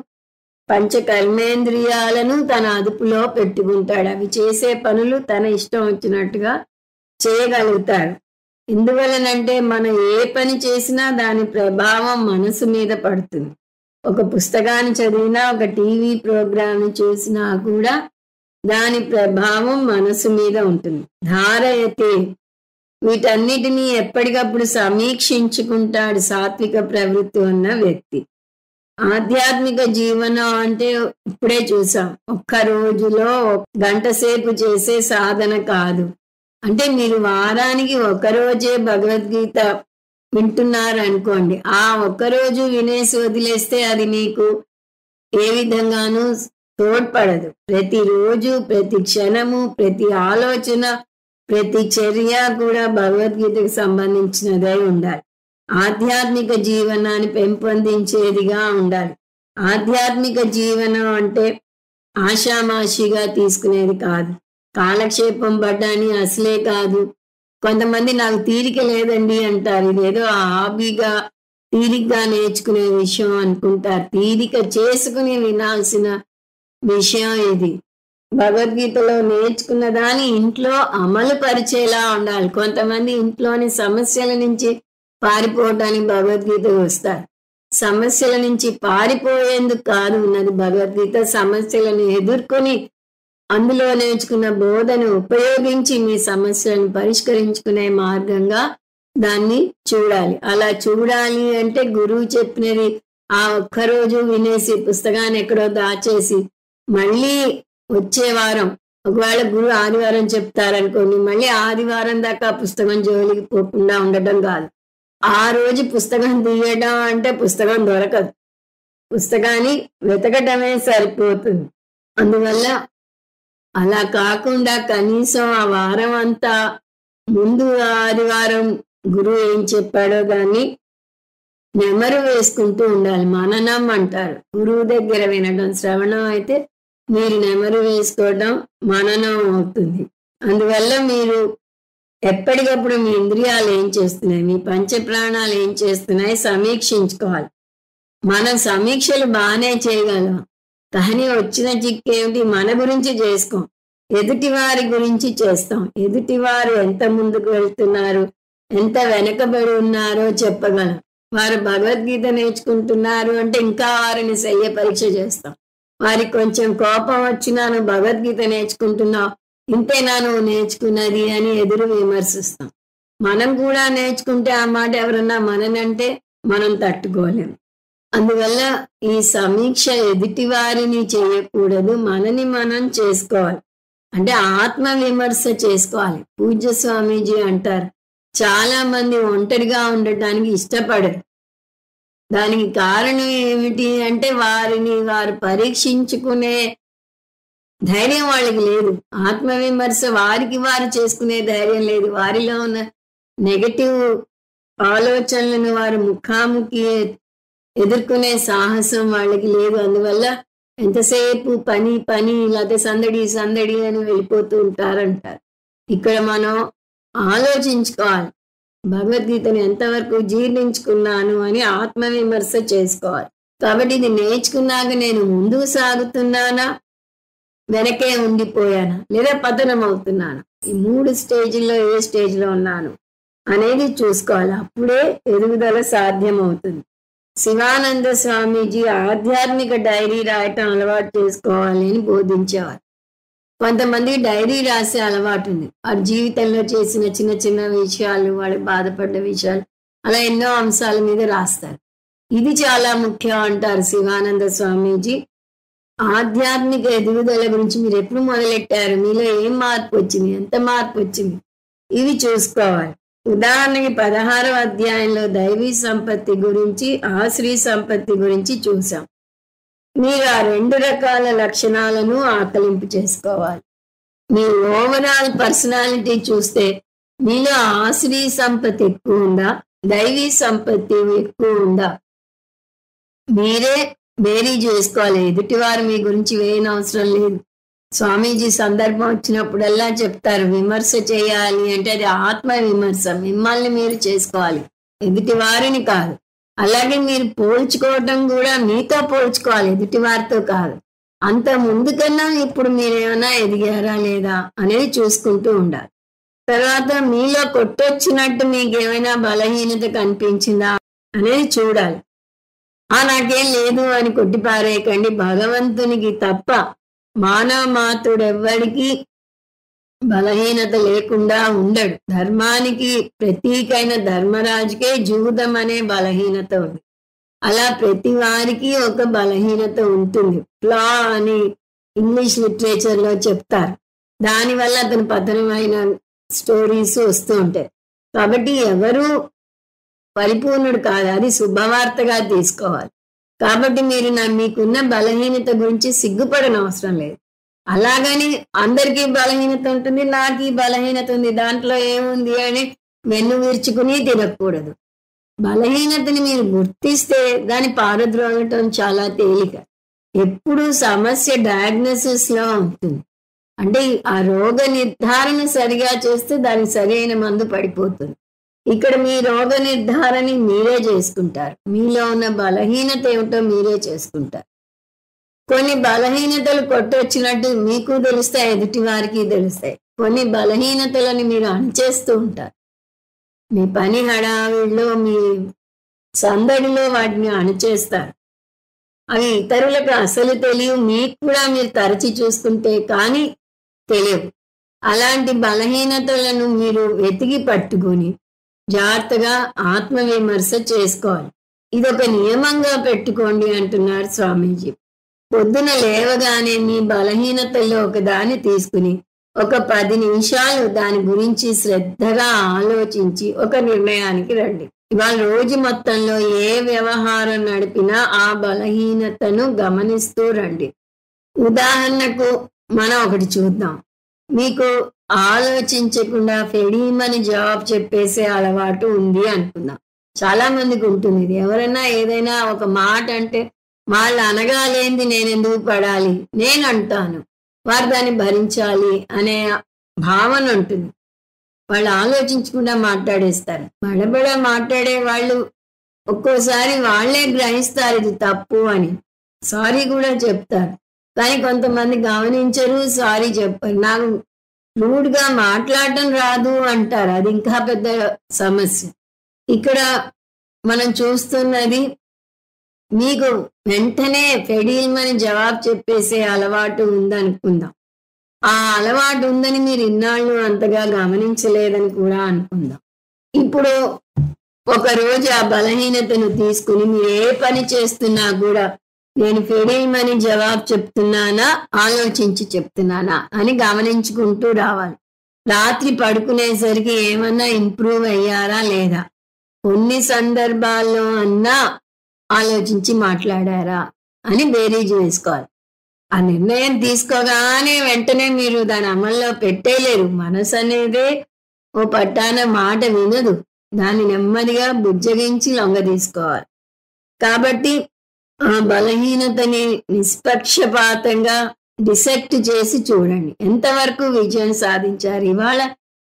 పంచ కర్మేంద్రియాలను తన అదుపులో పెట్టుకుంటాడు. అవి చేసే పనులు తన ఇష్టం వచ్చినట్టుగా చేయగలుగుతాడు. ఎందువలనంటే మనం ఏ పని చేసినా దాని ప్రభావం మనసు మీద పడుతుంది. ఒక పుస్తకాన్ని చదివినా, ఒక టీవీ ప్రోగ్రామ్ని చూసినా కూడా దాని ప్రభావం మనసు మీద ఉంటుంది. ధారయతే, వీటన్నిటినీ ఎప్పటికప్పుడు సమీక్షించుకుంటాడు సాత్విక ప్రవృత్తి ఉన్న వ్యక్తి. ఆధ్యాత్మిక జీవనం అంటే ఇప్పుడే చూసాం, ఒక్క రోజులో గంట సేపు చేసే సాధన కాదు. అంటే మీరు వారానికి ఒకరోజే భగవద్గీత వింటున్నారు అనుకోండి, ఆ ఒక్కరోజు వినేసి వదిలేస్తే అది మీకు ఏ విధంగానూ తోడ్పడదు. ప్రతిరోజు, ప్రతి క్షణము, ప్రతి ఆలోచన, ప్రతి చర్య కూడా భగవద్గీతకు సంబంధించినదై ఉండాలి. ఆధ్యాత్మిక జీవనాన్ని పెంపొందించేదిగా ఉండాలి. ఆధ్యాత్మిక జీవనం అంటే ఆషామాషిగా తీసుకునేది కాదు. కాలక్షేపం పడ్డాని అసలే కాదు. కొంతమంది నాకు తీరిక లేదండి అంటారు. ఇదేదో హాబీగా, తీరికగా నేర్చుకునే విషయం అనుకుంటారు. తీరిక చేసుకుని వినాల్సిన విషయం ఇది. భగవద్గీతలో నేర్చుకున్న దాన్ని ఇంట్లో అమలు పరిచేలా ఉండాలి. కొంతమంది ఇంట్లోని సమస్యల నుంచి పారిపోవటానికి భగవద్గీతకు వస్తారు. సమస్యల నుంచి పారిపోయేందుకు కాదు ఉన్నది భగవద్గీత. సమస్యలను ఎదుర్కొని అందులో నేర్చుకున్న బోధను ఉపయోగించి మీ సమస్యలను పరిష్కరించుకునే మార్గంగా దాన్ని చూడాలి. అలా చూడాలి అంటే గురువు చెప్పినది ఆ ఒక్కరోజు వినేసి పుస్తకాన్ని ఎక్కడో దాచేసి మళ్ళీ వచ్చే వారం, ఒకవేళ గురువు ఆదివారం చెప్తారనుకోండి, మళ్ళీ ఆదివారం దాకా పుస్తకం జోలికి పోకుండా ఉండటం కాదు. ఆ రోజు పుస్తకం తీయడం అంటే పుస్తకం దొరకదు. పుస్తకాన్ని వెతకటమే సరిపోతుంది. అందువల్ల అలా కాకుండా కనీసం ఆ వారం అంతా ముందు ఆదివారం గురువు ఏం చెప్పాడో దాన్ని నెమరు వేసుకుంటూ ఉండాలి. మననం అంటారు. గురువు దగ్గర వినడం శ్రవణం అయితే, మీరు నెమరు వేసుకోవడం మననం అవుతుంది. అందువల్ల మీరు ఎప్పటికప్పుడు మీ ఇంద్రియాలు ఏం చేస్తున్నాయి, మీ పంచప్రాణాలు ఏం చేస్తున్నాయి సమీక్షించుకోవాలి. మనం సమీక్షలు బాగానే చేయగలం, కానీ వచ్చిన చిక్కేమిటి, మన గురించి చేసుకోం, ఎదుటి వారి గురించి చేస్తాం. ఎదుటివారు ఎంత ముందుకు వెళ్తున్నారు, ఎంత వెనకబడి ఉన్నారో చెప్పగలం. వారు భగవద్గీత నేర్చుకుంటున్నారు అంటే ఇంకా వారిని శయ్య పరీక్ష చేస్తాం. వారికి కొంచెం కోపం వచ్చినా నువ్వు భగవద్గీత నేర్చుకుంటున్నావు, ఇంతేనా నువ్వు నేర్చుకున్నది అని ఎదురు విమర్శిస్తాం. మనం కూడా నేర్చుకుంటే ఆ మాట ఎవరన్నా మననంటే మనం తట్టుకోలేం. అందువల్ల ఈ సమీక్ష ఎదుటి వారిని చేయకూడదు, మనని మనం చేసుకోవాలి. అంటే ఆత్మ విమర్శ చేసుకోవాలి. పూజ్య స్వామీజీ అంటారు, చాలా మంది ఒంటరిగా ఉండటానికి ఇష్టపడరు. దానికి కారణం ఏమిటి అంటే వారిని వారు పరీక్షించుకునే ధైర్యం వాళ్ళకి లేదు. ఆత్మవిమర్శ వారికి వారు చేసుకునే ధైర్యం లేదు. వారిలో ఉన్న నెగటివ్ ఆలోచనలను వారు ముఖాముఖి ఎదుర్కొనే సాహసం వాళ్ళకి లేదు. అందువల్ల ఎంతసేపు పని పని లేకపోతే సందడి సందడి అని వెళ్ళిపోతూ ఉంటారంటారు. ఇక్కడ మనం ఆలోచించుకోవాలి, భగవద్గీతను ఎంతవరకు జీర్ణించుకున్నాను అని ఆత్మవిమర్శ చేసుకోవాలి. కాబట్టి ఇది నేర్చుకున్నాక నేను ముందుకు సాగుతున్నానా, వెనకే ఉండిపోయానా, లేదా పతనం అవుతున్నాను, ఈ 3 స్టేజ్ల్లో ఏ స్టేజ్లో ఉన్నాను అనేది చూసుకోవాలి. అప్పుడే ఎదుగుదల సాధ్యమవుతుంది. శివానంద స్వామీజీ ఆధ్యాత్మిక డైరీ రాయటం అలవాటు చేసుకోవాలి అని బోధించేవారు. కొంతమంది డైరీ రాసే అలవాటు ఉంది. వారి జీవితంలో చేసిన చిన్న చిన్న విషయాలు, వాళ్ళు బాధపడ్డ విషయాలు, అలా ఎన్నో అంశాల మీద రాస్తారు. ఇది చాలా ముఖ్యం అంటారు శివానంద స్వామీజీ. ఆధ్యాత్మిక ఎదుగుదల గురించి మీరు ఎప్పుడు మొదలెట్టారు, మీలో ఏం మార్పు వచ్చింది, ఎంత మార్పు వచ్చింది, ఇవి చూసుకోవాలి. ఉదాహరణకి 16వ అధ్యాయంలో దైవీ సంపత్తి గురించి, ఆశ్రీ సంపత్తి గురించి చూసాం. మీరు ఆ 2 రకాల లక్షణాలను ఆకలింపు చేసుకోవాలి. మీ ఓవరాల్ పర్సనాలిటీ చూస్తే మీలో ఆశ్రీ సంపత్తి ఎక్కువ ఉందా, దైవీ సంపత్తి ఎక్కువ ఉందా, మీరే బేరీ చేసుకోవాలి. ఎదుటివారు మీ గురించి వేయనవసరం లేదు. స్వామీజీ సందర్భం వచ్చినప్పుడల్లా చెప్తారు, విమర్శ చేయాలి అంటే అది ఆత్మ విమర్శ, మిమ్మల్ని మీరు చేసుకోవాలి, ఎదుటి వారిని కాదు. అలాగే మీరు పోల్చుకోవటం కూడా మీతో పోల్చుకోవాలి, ఎదుటి వారితో కాదు. అంత ముందు కన్నా ఇప్పుడు మీరు ఏమైనా ఎదిగారా లేదా అనేది చూసుకుంటూ ఉండాలి. తర్వాత మీలో కొట్టొచ్చినట్టు మీకు ఏమైనా బలహీనత కనిపించిందా అనేది చూడాలి. నాకేం లేదు అని కొట్టిపారేయకండి. భగవంతునికి తప్ప మానవ మాతృడెవ్వడికి బలహీనత లేకుండా ఉండడు. ధర్మానికి ప్రతీకైన ధర్మరాజుకే జూదం అనే బలహీనత ఉంది. అలా ప్రతి వారికి ఒక బలహీనత ఉంటుంది. ఫ్లా అని ఇంగ్లీష్ లిటరేచర్లో చెప్తారు. దానివల్ల అతను పతనమైన స్టోరీస్ వస్తూ ఉంటాయి. కాబట్టి ఎవరు పరిపూర్ణుడు కాదు, అది శుభవార్తగా తీసుకోవాలి. కాబట్టి మీరు మీకున్న బలహీనత గురించి సిగ్గుపడని అవసరం లేదు. అలాగని అందరికీ బలహీనత ఉంటుంది, నాకు ఈ బలహీనత ఉంది, దాంట్లో ఏముంది అని వెన్ను విరుచుకుని తినకూడదు. బలహీనతని మీరు గుర్తిస్తే దాన్ని పారద్రోలటం చాలా తేలిక. ఎప్పుడు సమస్య డయాగ్నోసిస్ లో ఉంటుంది. అంటే ఆ రోగ నిర్ధారణ సరిగా చేస్తే దానికి సరైన మందు పడిపోతుంది. ఇక్కడ మీ రోగ నిర్ధారణ మీరే చేసుకుంటారు. మీలో ఉన్న బలహీనత ఏమిటో మీరే చేసుకుంటారు. కొన్ని బలహీనతలు కొట్టొచ్చినట్టు మీకు తెలుస్తాయి, ఎదుటి వారికి తెలుస్తాయి. కొన్ని బలహీనతలని మీరు అణచేస్తూ ఉంటారు. మీ పని హడావిడిలో, మీ సందడిలో వాటిని అణచేస్తారు. అవి ఇతరులకు అసలు తెలియవు, మీకు కూడా మీరు తరచి చూసుకుంటే కానీ తెలియవు. అలాంటి బలహీనతలను మీరు వెతికి పట్టుకొని జాగ్రత్తగా ఆత్మవిమర్శ చేసుకోవాలి. ఇదొక నియమంగా పెట్టుకోండి అంటున్నారు స్వామీజీ. పొద్దున లేవగానే మీ బలహీనతల్లో ఒక దాన్ని తీసుకుని ఒక 10 నిమిషాలు దాని గురించి శ్రద్ధగా ఆలోచించి ఒక నిర్ణయానికి రండి. ఇవాళ రోజు మొత్తంలో ఏ వ్యవహారం నడిపినా ఆ బలహీనతను గమనిస్తూ రండి. ఉదాహరణకు మనం ఒకటి చూద్దాం. మీకు ఆలోచించకుండా ఫెడీమని జవాబు చెప్పేసే అలవాటు ఉంది అనుకుందాం. చాలా మందికి ఉంటుంది ఇది. ఎవరైనా ఏదైనా ఒక మాట అంటే వాళ్ళు అనగాలేంది నేను ఎందుకు పడాలి, నేను అంటాను, వారు దాన్ని భరించాలి అనే భావన ఉంటుంది. వాళ్ళు ఆలోచించకుండా మాట్లాడేస్తారు. బడబడ మాట్లాడే వాళ్ళు ఒక్కోసారి వాళ్లే గ్రహిస్తారు ఇది తప్పు అని, సారీ కూడా చెప్తారు. కానీ కొంతమంది గమనించరు, సారీ చెప్పరు. నాకు రూడ్గా మాట్లాడటం రాదు అంటారు. అది ఇంకా పెద్ద సమస్య. ఇక్కడ మనం చూస్తున్నది మీకు వెంటనే ఫెడీల్మని జవాబు చెప్పేసే అలవాటు ఉందనుకుందాం. ఆ అలవాటు ఉందని మీరు ఇన్నాళ్ళు అంతగా గమనించలేదని కూడా అనుకుందాం. ఇప్పుడు ఒకరోజు ఆ బలహీనతను తీసుకుని మీరు ఏ పని చేస్తున్నా కూడా నేను ఫెడీల్మని జవాబు చెప్తున్నానా, ఆలోచించి చెప్తున్నానా అని గమనించుకుంటూ రావాలి. రాత్రి పడుకునేసరికి ఏమన్నా ఇంప్రూవ్ అయ్యారా లేదా, కొన్ని సందర్భాల్లో అన్నా ఆలోచించి మాట్లాడారా అని బేరీజు వేసుకోవాలి. ఆ నిర్ణయం తీసుకోగానే వెంటనే మీరు దాని అమల్లో పెట్టేలేరు. మనసు అనేదే ఓ పట్టాన మాట వినదు. దాన్ని నెమ్మదిగా బుజ్జగించి లొంగ తీసుకోవాలి. కాబట్టి ఆ బలహీనతని నిష్పక్షపాతంగా డిసెక్ట్ చేసి చూడండి. ఎంతవరకు విజయం సాధించారు, ఇవాళ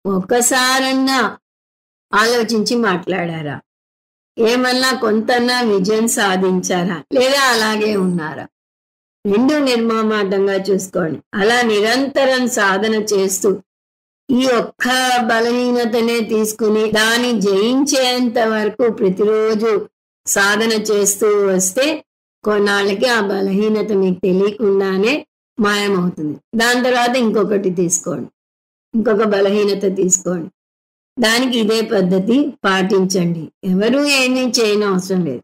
ఒక్కసారన్నా ఆలోచించి మాట్లాడారా, ఏమన్నా కొంతన్నా విజయం సాధించారా, లేదా అలాగే ఉన్నారా, రెండు నిర్మమాటంగా చూసుకోండి. అలా నిరంతరం సాధన చేస్తూ ఈ ఒక్క బలహీనతనే తీసుకుని దాన్ని జయించేంత వరకు ప్రతిరోజు సాధన చేస్తూ వస్తే కొన్నాళ్ళకి ఆ బలహీనత మీకు తెలియకుండానే మాయమవుతుంది. దాని తర్వాత ఇంకొకటి తీసుకోండి, ఇంకొక బలహీనత తీసుకోండి. దానికి ఇదే పద్ధతి పాటించండి. ఎవరు ఏమీ చేయని అవసరం లేదు.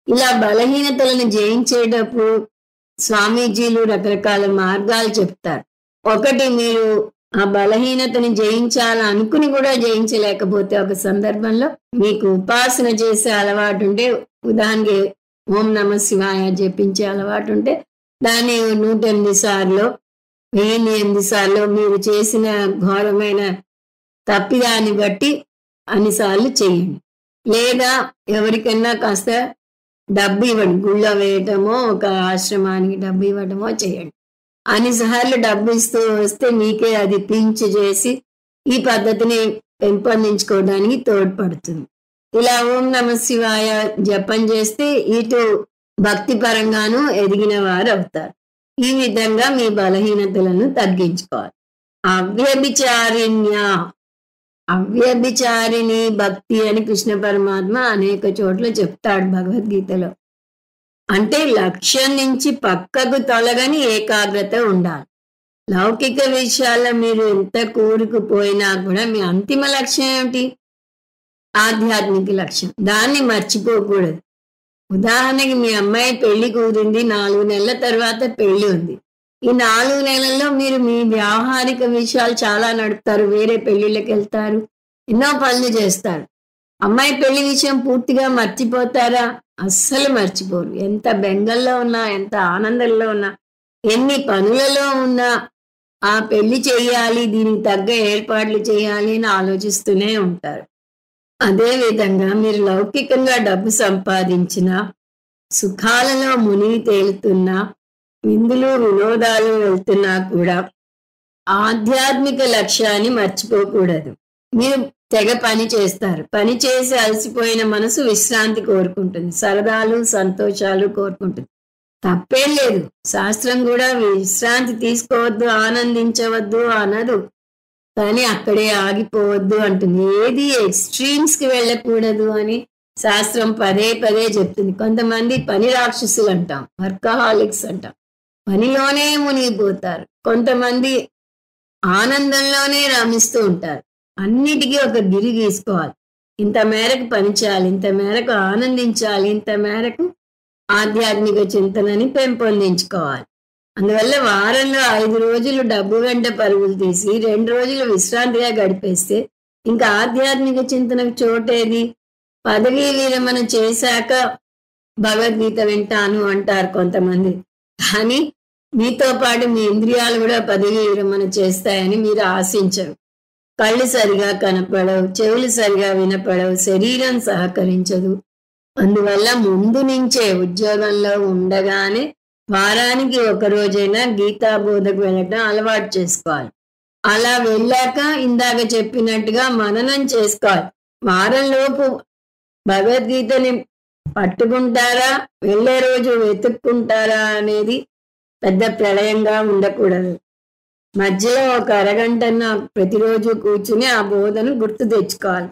ఇలా బలహీనతలను జయించేటప్పుడు స్వామీజీలు రకరకాల మార్గాలు చెప్తారు. ఒకటి, మీరు ఆ బలహీనతని జయించాలనుకుని కూడా జయించలేకపోతే ఒక సందర్భంలో మీకు ఉపాసన చేసే అలవాటు ఉంటే, ఉదాహరణకి ఓం నమ శివాయ జపించే అలవాటు ఉంటే దాన్ని 108 సార్లు 1008 సార్లు మీరు చేసిన ఘోరమైన తప్పిదాన్ని బట్టి అన్నిసార్లు చేయండి. లేదా ఎవరికైనా కాస్త డబ్బు ఇవ్వండి, గుళ్ళో వేయటమో ఒక ఆశ్రమానికి డబ్బు ఇవ్వటమో చేయండి. అన్నిసార్లు డబ్బు ఇస్తూ వస్తే మీకే అది పింఛ్ చేసి ఈ పద్ధతిని పెంపొందించుకోవడానికి తోడ్పడుతుంది. ఇలా ఓం నమ శివాయ జపం చేస్తే ఇటు భక్తి పరంగాను ఎదిగిన వారు అవుతారు. ఈ విధంగా మీ బలహీనతలను తగ్గించుకోవాలి. అవ్యభిచారిణి భక్తి అని కృష్ణ పరమాత్మ అనేక చోట్ల చెప్తాడు భగవద్గీతలో. అంటే లక్ష్యం నుంచి పక్కకు తొలగని ఏకాగ్రత ఉండాలి. లౌకిక విషయాల్లో మీరు ఎంత కూరుకుపోయినా కూడా మీ అంతిమ లక్ష్యం ఏమిటి? ఆధ్యాత్మిక లక్ష్యం. దాన్ని మర్చిపోకూడదు. ఉదాహరణకి మీ అమ్మాయి పెళ్లి కుదిరింది, 4 నెలల తర్వాత పెళ్లి ఉంది. ఈ 4 నెలల్లో మీరు మీ వ్యావహారిక విషయాలు చాలా నడుపుతారు, వేరే పెళ్లిళ్ళకి వెళ్తారు, ఎన్నో పనులు చేస్తారు. అమ్మాయి పెళ్లి విషయం పూర్తిగా మర్చిపోతారా? అస్సలు మర్చిపోరు. ఎంత బెంగల్లో ఉన్నా, ఎంత ఆనందంలో ఉన్నా, ఎన్ని పనులలో ఉన్నా ఆ పెళ్లి చేయాలి, దీనికి తగ్గ ఏర్పాట్లు చేయాలి అని ఆలోచిస్తూనే ఉంటారు. అదే విధంగా మీరు లౌకికంగా డబ్బు సంపాదించినా, సుఖాలలో మునిగి తేలుతున్నా, విందులు వినోదాలు వెళ్తున్నా కూడా ఆధ్యాత్మిక లక్ష్యాన్ని మర్చిపోకూడదు. మీరు తెగ పని చేస్తారు. పని చేసి అలసిపోయిన మనసు విశ్రాంతి కోరుకుంటుంది, సరదాలు సంతోషాలు కోరుకుంటుంది. తప్పేం లేదు. శాస్త్రం కూడా విశ్రాంతి తీసుకోవద్దు, ఆనందించవద్దు అనదు. కానీ అక్కడే ఆగిపోవద్దు అంటుంది. ఏది ఎక్స్ట్రీమ్స్ కి వెళ్ళకూడదు అని శాస్త్రం పదే పదే చెప్తుంది. కొంతమంది పని రాక్షసులు అంటాం, వర్కహాలిక్స్ అంటాం, పనిలోనే మునిగిపోతారు. కొంతమంది ఆనందంలోనే రమిస్తూ ఉంటారు. అన్నిటికీ ఒక గిరి గీసుకోవాలి. ఇంత మేరకు పని చేయాలి, ఇంత మేరకు ఆనందించాలి, ఇంత మేరకు ఆధ్యాత్మిక చింతనని పెంపొందించుకోవాలి. అందువల్ల వారంలో 5 రోజులు డబ్బు వెంట పరుగులు తీసి 2 రోజులు విశ్రాంతిగా గడిపేస్తే ఇంకా ఆధ్యాత్మిక చింతనకు చోటేది? పదవీ విరమణ చేశాక భగవద్గీత వింటాను అంటారు కొంతమంది. కానీ మీతో పాటు మీ ఇంద్రియాలు కూడా పదవీ విరమణ చేస్తాయని మీరు ఆశించరు. కళ్ళు సరిగా కనపడవు, చెవులు సరిగా వినపడవు, శరీరం సహకరించదు. అందువల్ల ముందు నుంచే ఉద్యోగంలో ఉండగానే వారానికి 1 రోజైనా గీతాబోధకు వెళ్ళటం అలవాటు చేసుకోవాలి. అలా వెళ్ళాక ఇందాక చెప్పినట్టుగా మననం చేసుకోవాలి. వారంలోపు భగవద్గీతని పట్టుకుంటారా, వెళ్ళే రోజు వెతుక్కుంటారా అనేది పెద్ద ప్రళయంగా ఉండకూడదు. మధ్యలో 1 అరగంటన్న ప్రతిరోజు కూర్చుని ఆ బోధను గుర్తు తెచ్చుకోవాలి.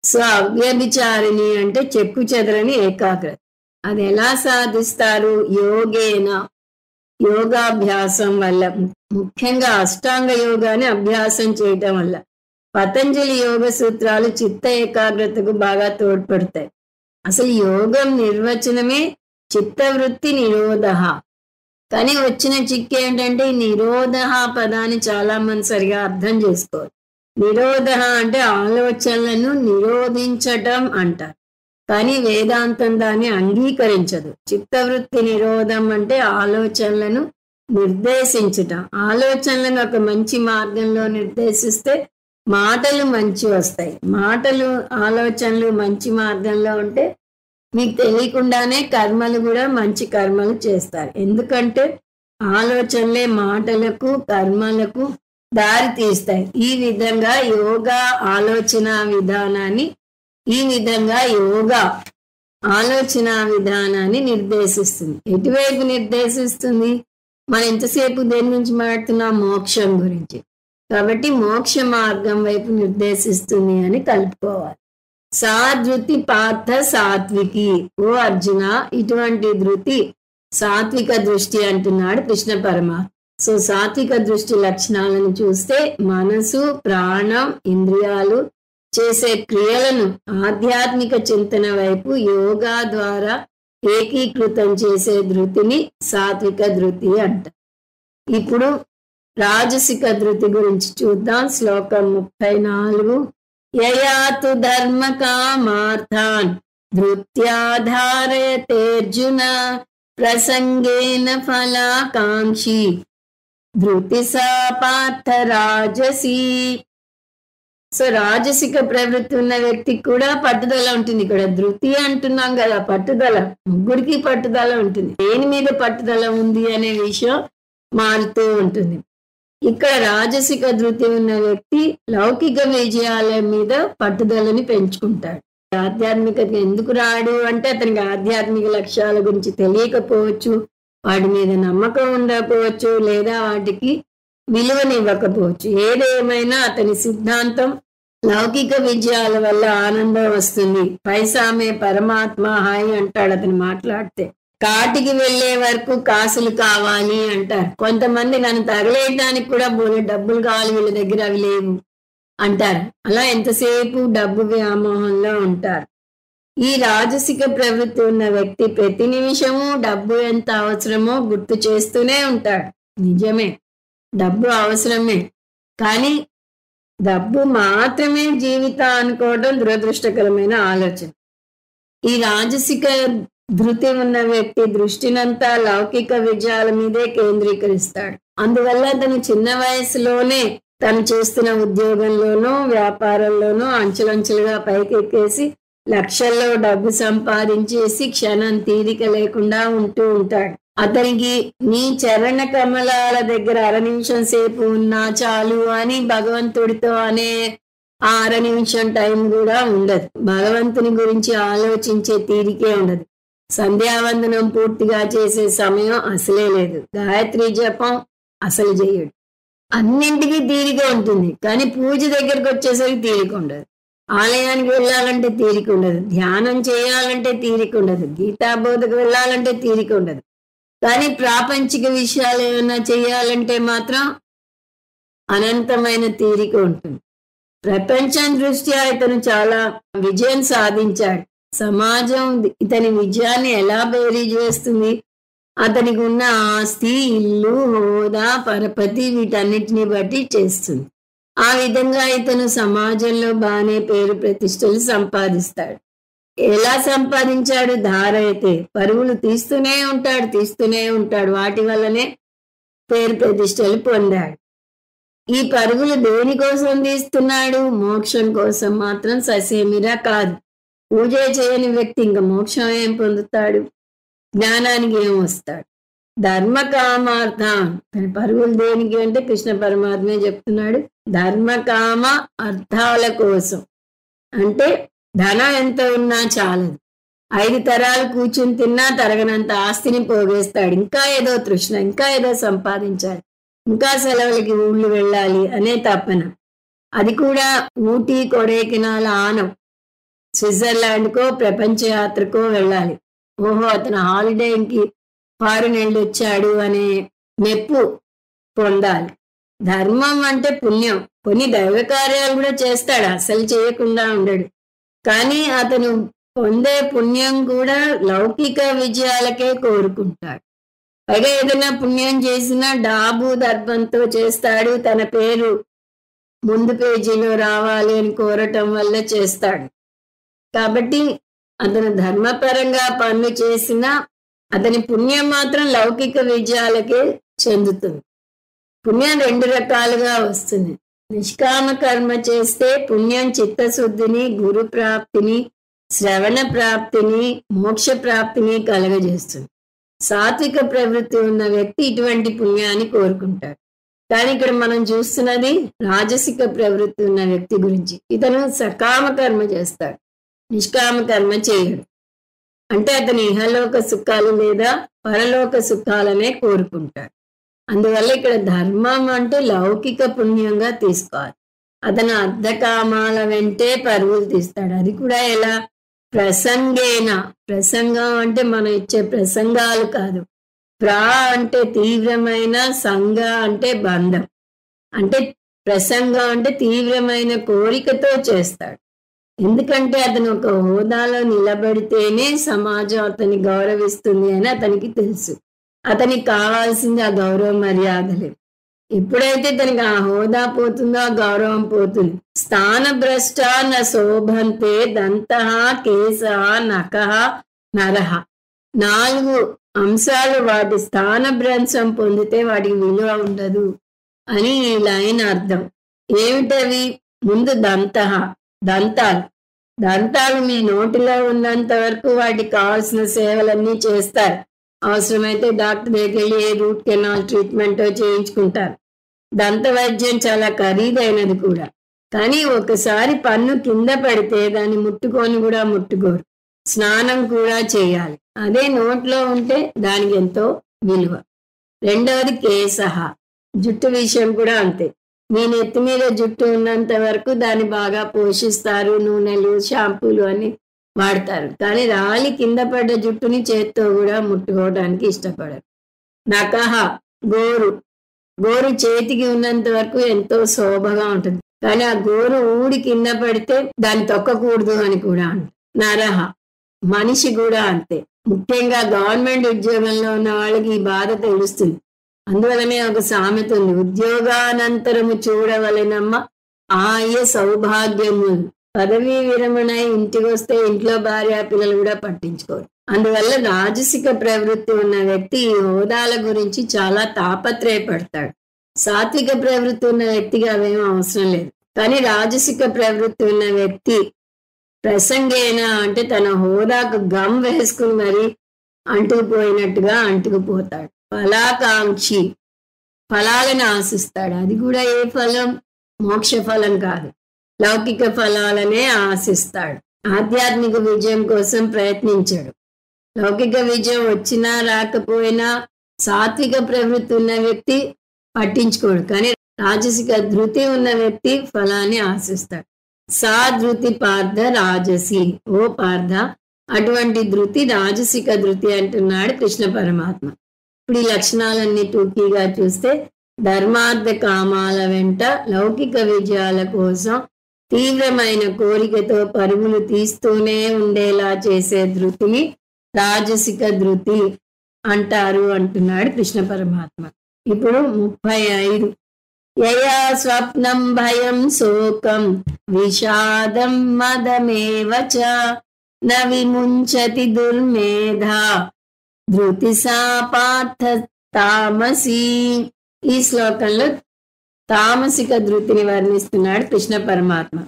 సో అవ్యభిచారిణి అంటే చెక్కు చెదరని ఏకాగ్రత. అది ఎలా సాధిస్తారు? యోగాభ్యాసం వల్ల, ముఖ్యంగా అష్టాంగ యోగాన్ని అభ్యాసం చేయటం వల్ల. పతంజలి యోగ సూత్రాలు చిత్త ఏకాగ్రతకు బాగా తోడ్పడతాయి. అసలు యోగం నిర్వచనమే చిత్తవృత్తి నిరోధ. కానీ వచ్చిన చిక్కు ఏంటంటే నిరోధ పదాన్ని చాలా మంది సరిగా అర్థం చేసుకోవాలి. నిరోధ అంటే ఆలోచనలను నిరోధించటం అంటారు, కానీ వేదాంతం దాన్ని అంగీకరించదు. చిత్తవృత్తి నిరోధం అంటే ఆలోచనలను నిర్దేశించటం. ఆలోచనలను ఒక మంచి మార్గంలో నిర్దేశిస్తే మాటలు మంచి వస్తాయి. మాటలు ఆలోచనలు మంచి మార్గంలో ఉంటే మీకు తెలియకుండానే కర్మలు కూడా మంచి కర్మలు చేస్తారు. ఎందుకంటే ఆలోచనలే మాటలకు కర్మలకు దారి తీస్తాయి. ఈ విధంగా యోగా ఆలోచన విధానాన్ని నిర్దేశిస్తుంది. ఎటువైపు నిర్దేశిస్తుంది? మనం ఎంతసేపు దేని గురించి మాట్లాడుతున్నాం? మోక్షం గురించి. కాబట్టి మోక్ష మార్గం వైపు నిర్దేశిస్తుంది అని కలుపుకోవాలి. సాధృతి పార్థ సాత్వికి. ఓ అర్జున, ఇటువంటి ధృతి సాత్విక దృష్టి అంటున్నాడు కృష్ణ పరమాత్మ. సో సాత్విక దృష్టి లక్షణాలను చూస్తే మనసు, ప్రాణం, ఇంద్రియాలు చేసే క్రియలను ఆధ్యాత్మిక చింతన వైపు యోగా ద్వారా ఏకీకృతం చేసే ధృతిని సాత్విక ధృతి అంటారు. ఇప్పుడు రాజసిక ధృతి గురించి చూద్దాం. శ్లోకం 34. యయాతు ధర్మ కామార్థాన్ ధృత్యాధారయతేర్జున ప్రసంగేన ఫలాకాంక్షి ధృతి సా పార్థ రాజసి. సో రాజసిక ప్రవృత్తి ఉన్న వ్యక్తికి కూడా పట్టుదల ఉంటుంది. ఇక్కడ ధృతి అంటున్నాం కదా, పట్టుదల. ముగ్గురికి పట్టుదల ఉంటుంది. దేని మీద పట్టుదల ఉంది అనే విషయం మారుతూ ఉంటుంది. ఇక్కడ రాజసిక ధృతి ఉన్న వ్యక్తి లౌకిక విజయాల మీద పట్టుదలని పెంచుకుంటాడు. ఆధ్యాత్మికత ఎందుకు రాడు అంటే అతనికి ఆధ్యాత్మిక లక్ష్యాల గురించి తెలియకపోవచ్చు, వాటి మీద నమ్మకం ఉండకపోవచ్చు, లేదా వాటికి విలువనివ్వకపోవచ్చు. ఏదేమైనా అతని సిద్ధాంతం లౌకిక విజయాల వల్ల ఆనందం వస్తుంది, పైసామే పరమాత్మ హాయి అంటాడు అతను మాట్లాడితే. కాటికి వెళ్లే వరకు కాసులు కావాలి అంటారు. కొంతమంది నన్ను తగలేయడానికి కూడా బోలే డబ్బులు కావాలి, వీళ్ళ దగ్గర అవి లేవు అంటారు. అలా ఎంతసేపు డబ్బు వ్యామోహంలో ఉంటారు. ఈ రాజసిక ప్రవృత్తి ఉన్న వ్యక్తి ప్రతి నిమిషము డబ్బు ఎంత అవసరమో గుర్తు చేస్తూనే ఉంటాడు. నిజమే, డబ్బు అవసరమే, కానీ డబ్బు మాత్రమే జీవితం అనుకోవడం దురదృష్టకరమైన ఆలోచన. ఈ రాజసిక ధృతి ఉన్న వ్యక్తి దృష్టినంతా లౌకిక విజయాల మీదే కేంద్రీకరిస్తాడు. అందువల్ల తను చిన్న వయసులోనే తను చేస్తున్న ఉద్యోగంలోనూ వ్యాపారంలోనూ అంచెలంచెలుగా పైకెక్కేసి లక్షల్లో డబ్బు సంపాదించేసి క్షణం తీరిక లేకుండా ఉంటూ ఉంటాడు. అతనికి నీ చరణ కమలాల దగ్గర 1 నిమిషం సేపు ఉన్నా చాలు అని భగవంతుడితో అనే ఆ 1 నిమిషం టైం కూడా ఉండదు. భగవంతుని గురించి ఆలోచించే తీరికే ఉండదు. సంధ్యావందనం పూర్తిగా చేసే సమయం అసలే లేదు. గాయత్రి జపం అసలు చేయడు. అన్నింటికీ తీరిక ఉంటుంది, కానీ పూజ దగ్గరకు వచ్చేసరికి తీరిక ఉండదు. ఆలయానికి వెళ్ళాలంటే తీరిక ఉండదు, ధ్యానం చేయాలంటే తీరిక ఉండదు, గీతాబోధకు వెళ్ళాలంటే తీరిక ఉండదు. కానీ ప్రాపంచిక విషయాలు ఏమైనా చేయాలంటే మాత్రం అనంతమైన తీరిక ఉంటుంది. ప్రపంచం దృష్ట్యా ఇతను చాలా విజయం సాధించాడు. సమాజం ఇతని విజయాన్ని ఎలా బేరీజ్ వేస్తుంది? అతనికి ఉన్న ఆస్తి, ఇల్లు, హోదా, పరపతి వీటన్నిటిని బట్టి చేస్తుంది. ఆ విధంగా ఇతను సమాజంలో బాగానే పేరు ప్రతిష్టలు సంపాదిస్తాడు. ఎలా సంపాదించాడు? ధారైతే పరుగులు తీస్తూనే ఉంటాడు. వాటి వల్లనే పేరు ప్రతిష్టలు పొందాడు. ఈ పరుగులు దేనికోసం తీస్తున్నాడు? మోక్షం కోసం మాత్రం ససేమిరా కాదు. పూజ చేయని వ్యక్తి ఇంకా మోక్షం ఏం పొందుతాడు? జ్ఞానానికి ఏం వస్తాడు? ధర్మ కామార్థం. తన పరుగులు దేనికి అంటే కృష్ణ పరమాత్మే చెప్తున్నాడు, ధర్మ కామ అర్థాల కోసం. అంటే ధనం ఎంత ఉన్నా చాలదు. 5 తరాలు కూర్చుని తిన్నా తరగనంత ఆస్తిని పోగేస్తాడు. ఇంకా ఏదో తృష్ణ, ఇంకా ఏదో సంపాదించాలి, ఇంకా సెలవులకి ఊళ్ళు వెళ్ళాలి అనే తపన. అది కూడా ఊటీ, కొడైకెనాల్ ఆనం, స్విట్జర్లాండ్కో ప్రపంచ యాత్రకో వెళ్ళాలి. ఓహో, అతను హాలిడేకి ఫారిన్ వెళ్ళొచ్చాడు అనే మెప్పు పొందాలి. ధర్మం అంటే పుణ్యం. కొన్ని దైవ కార్యాలు కూడా చేస్తాడు, అసలు చేయకుండా ఉండడు. కానీ అతను పొందే పుణ్యం కూడా లౌకిక విజయాలకే కోరుకుంటాడు. పైగా ఏదైనా పుణ్యం చేసినా డాబు దర్భంతో చేస్తాడు. తన పేరు ముందు పేజీలో రావాలి అని కోరటం వల్ల చేస్తాడు. కాబట్టి అతను ధర్మపరంగా పనులు చేసినా అతని పుణ్యం మాత్రం లౌకిక విజయాలకే చెందుతుంది. పుణ్యం 2 రకాలుగా వస్తుంది. నిష్కామ కర్మ చేస్తే పుణ్యం చిత్తశుద్ధిని, గురు ప్రాప్తిని, శ్రవణ ప్రాప్తిని, మోక్ష ప్రాప్తిని కలగజేస్తుంది. సాత్విక ప్రవృత్తి ఉన్న వ్యక్తి ఇటువంటి పుణ్యాన్ని కోరుకుంటాడు. కానీ ఇక్కడ మనం చూస్తున్నది రాజసిక ప్రవృత్తి ఉన్న వ్యక్తి గురించి. ఇతను సకామ కర్మ చేస్తాడు, నిష్కామ కర్మ చేయడు. అంటే అతని ఇహలోక సుఖాలు లేదా పరలోక సుఖాలనే కోరుకుంటాడు. అందువల్ల ఇక్కడ ధర్మం అంటే లౌకిక పుణ్యంగా తీసుకోవాలి. అతను అర్ధకామాల వెంటే పరుగులు తీస్తాడు. అది కూడా ఎలా? ప్రసంగేన. ప్రసంగం అంటే మనం ఇచ్చే ప్రసంగాలు కాదు, ప్రా అంటే తీవ్రమైన, సంగ అంటే బంధం. అంటే ప్రసంగం అంటే తీవ్రమైన కోరికతో చేస్తాడు. ఎందుకంటే అతను ఒక హోదాలో నిలబడితేనే సమాజం అతన్ని గౌరవిస్తుంది అని అతనికి తెలుసు. అతనికి కావాల్సింది ఆ గౌరవ మర్యాదలే. ఎప్పుడైతే తనకి ఆ హోదా పోతుందో ఆ గౌరవం పోతుంది. స్థానభ్రష్ట న శోభంతే దంతః కేశః నఖః నరః. 4 అంశాలు వాటి స్థానభ్రంశం పొందితే వాటికి విలువ ఉండదు అని ఈ లైన్ అర్థం. ఏమిటవి? ముందు దంతాలు. దంతాలు మీ నోటిలో ఉన్నంత వరకు వాటికి కావాల్సిన సేవలన్నీ చేస్తారు. అవసరమైతే డాక్టర్ దగ్గరికి వెళ్ళి ఏ రూట్ కెనాల్ ట్రీట్మెంట్ చేయించుకుంటారు. దంత వైద్యం చాలా ఖరీదైనది కూడా. కానీ ఒకసారి పన్ను కింద పడితే దాన్ని ముట్టుకోరు. స్నానం కూడా చేయాలి. అదే నోట్లో ఉంటే దానికి ఎంతో విలువ. రెండవది కేశః. జుట్టు విషయం కూడా అంతే. మీ నెత్తి మీద జుట్టు ఉన్నంత వరకు దాన్ని బాగా పోషిస్తారు. నూనెలు, షాంపూలు అని వాడతారు. కానీ రాలి కింద పడ్డ జుట్టుని చేత్తో కూడా ముట్టుకోవడానికి ఇష్టపడరు. నఖః గోరు చేతికి ఉన్నంత వరకు ఎంతో శోభగా ఉంటుంది. కానీ ఆ గోరు ఊడి కింద పడితే దాన్ని తొక్కకూడదు అని కూడా అంటారు. నరః. మనిషి కూడా అంతే. ముఖ్యంగా గవర్నమెంట్ ఉద్యోగంలో ఉన్న వాళ్ళకి ఈ బాధ తెలుస్తుంది. అందువలనే ఒక సామెత ఉంది, ఉద్యోగానంతరము చూడవలెనమ్మ ఆయ సౌభాగ్యము. పదవీ విరమణ ఇంటికి వస్తే ఇంట్లో భార్య పిల్లలు కూడా పట్టించుకోరు. అందువల్ల రాజసిక ప్రవృత్తి ఉన్న వ్యక్తి ఈ హోదాల గురించి చాలా తాపత్రయపడతాడు. సాత్విక ప్రవృత్తి ఉన్న వ్యక్తికి అవేం అవసరం లేదు. కానీ రాజసిక ప్రవృత్తి ఉన్న వ్యక్తి ప్రసంగేన అంటే తన హోదాకు గమ్ వేసుకుని మరి అంటుకుపోయినట్టుగా అంటుకుపోతాడు. ఫలాకాంక్షి. ఫలాలను ఆశిస్తాడు. అది కూడా ఏ ఫలం? మోక్ష ఫలం కాదు, లౌకిక ఫలాలనే ఆశిస్తాడు. ఆధ్యాత్మిక విజయం కోసం ప్రయత్నించాడు. లౌకిక విజయం వచ్చినా రాకపోయినా సాత్విక ప్రవృత్తి ఉన్న వ్యక్తి పట్టించుకోడు. కానీ రాజసిక ధృతి ఉన్న వ్యక్తి ఫలాన్ని ఆశిస్తాడు. సా ధృతి పార్థ రాజసి. ఓ పార్థ, అటువంటి ధృతి రాజసిక ధృతి అంటున్నాడు కృష్ణ పరమాత్మ. ఇప్పుడు ఈ లక్షణాలన్నీ టూకీగా చూస్తే ధర్మార్థ కామాల వెంట లౌకిక విజయాల కోసం తీవ్రమైన కోరికతో పరుగులు తీస్తూనే ఉండేలా చేసే ధృతిని రాజసిక ధృతి అంటారు అంటున్నాడు కృష్ణ పరమాత్మ. ఇప్పుడు 35. యయా స్వప్నం భయం శోకం విషాదం మదమేవ చ న విముంచతి దుర్మేధా ధృతి సా పార్థ తామసి. ఈ శ్లోకంలో తామసిక ధృతిని వర్ణిస్తున్నాడు కృష్ణ పరమాత్మ.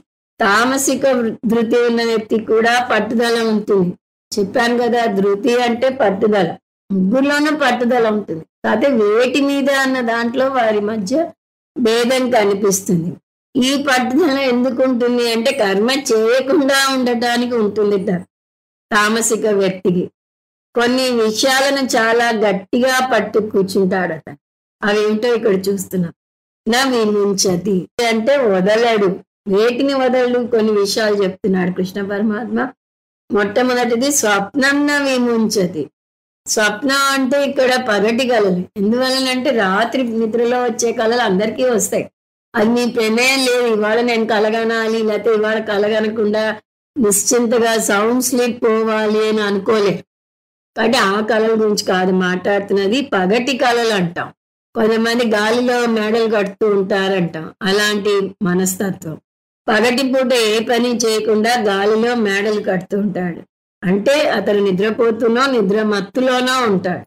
తామసిక ధృతి ఉన్న వ్యక్తి కూడా పట్టుదల ఉంటుంది. చెప్పాను కదా, ధృతి అంటే పట్టుదల. ముగ్గురులోనూ పట్టుదల ఉంటుంది. కాకపోతే వేటి మీద అన్న దాంట్లో వారి మధ్య భేదం కనిపిస్తుంది. ఈ పట్టుదల ఎందుకు ఉంటుంది అంటే కర్మ చేయకుండా ఉండటానికి ఉంటుంది. తామసిక వ్యక్తికి కొన్ని విషయాలను చాలా గట్టిగా పట్టు కూర్చుంటాడట. అవేంటో ఇక్కడ చూస్తున్నాం. నా విముంచతి అంటే వదలడు. వేటిని వదలడు? కొన్ని విషయాలు చెప్తున్నాడు కృష్ణ పరమాత్మ. మొట్టమొదటిది స్వప్నం న విముంచతి. స్వప్నం అంటే ఇక్కడ పగటి కళలు. ఎందువలనంటే రాత్రి నిద్రలో వచ్చే కళలు అందరికీ వస్తాయి. అది మీ ప్రమేయం లేదు. ఇవాళ నేను కలగనాలి, లేకపోతే ఇవాళ కలగనకుండా నిశ్చింతగా సౌండ్ స్లీప్ పోవాలి అని అనుకోలేదు. కాబట్టి ఆ కళల గురించి కాదు మాట్లాడుతున్నది. పగటి కళలు అంటాం. కొంతమంది గాలిలో మేడలు కడుతూ ఉంటారంటాం. అలాంటి మనస్తత్వం. పగటి పూట ఏ పని చేయకుండా గాలిలో మేడలు కడుతూ ఉంటాడు. అంటే అతను నిద్రపోతున్నో నిద్ర మత్తులోనో ఉంటాడు.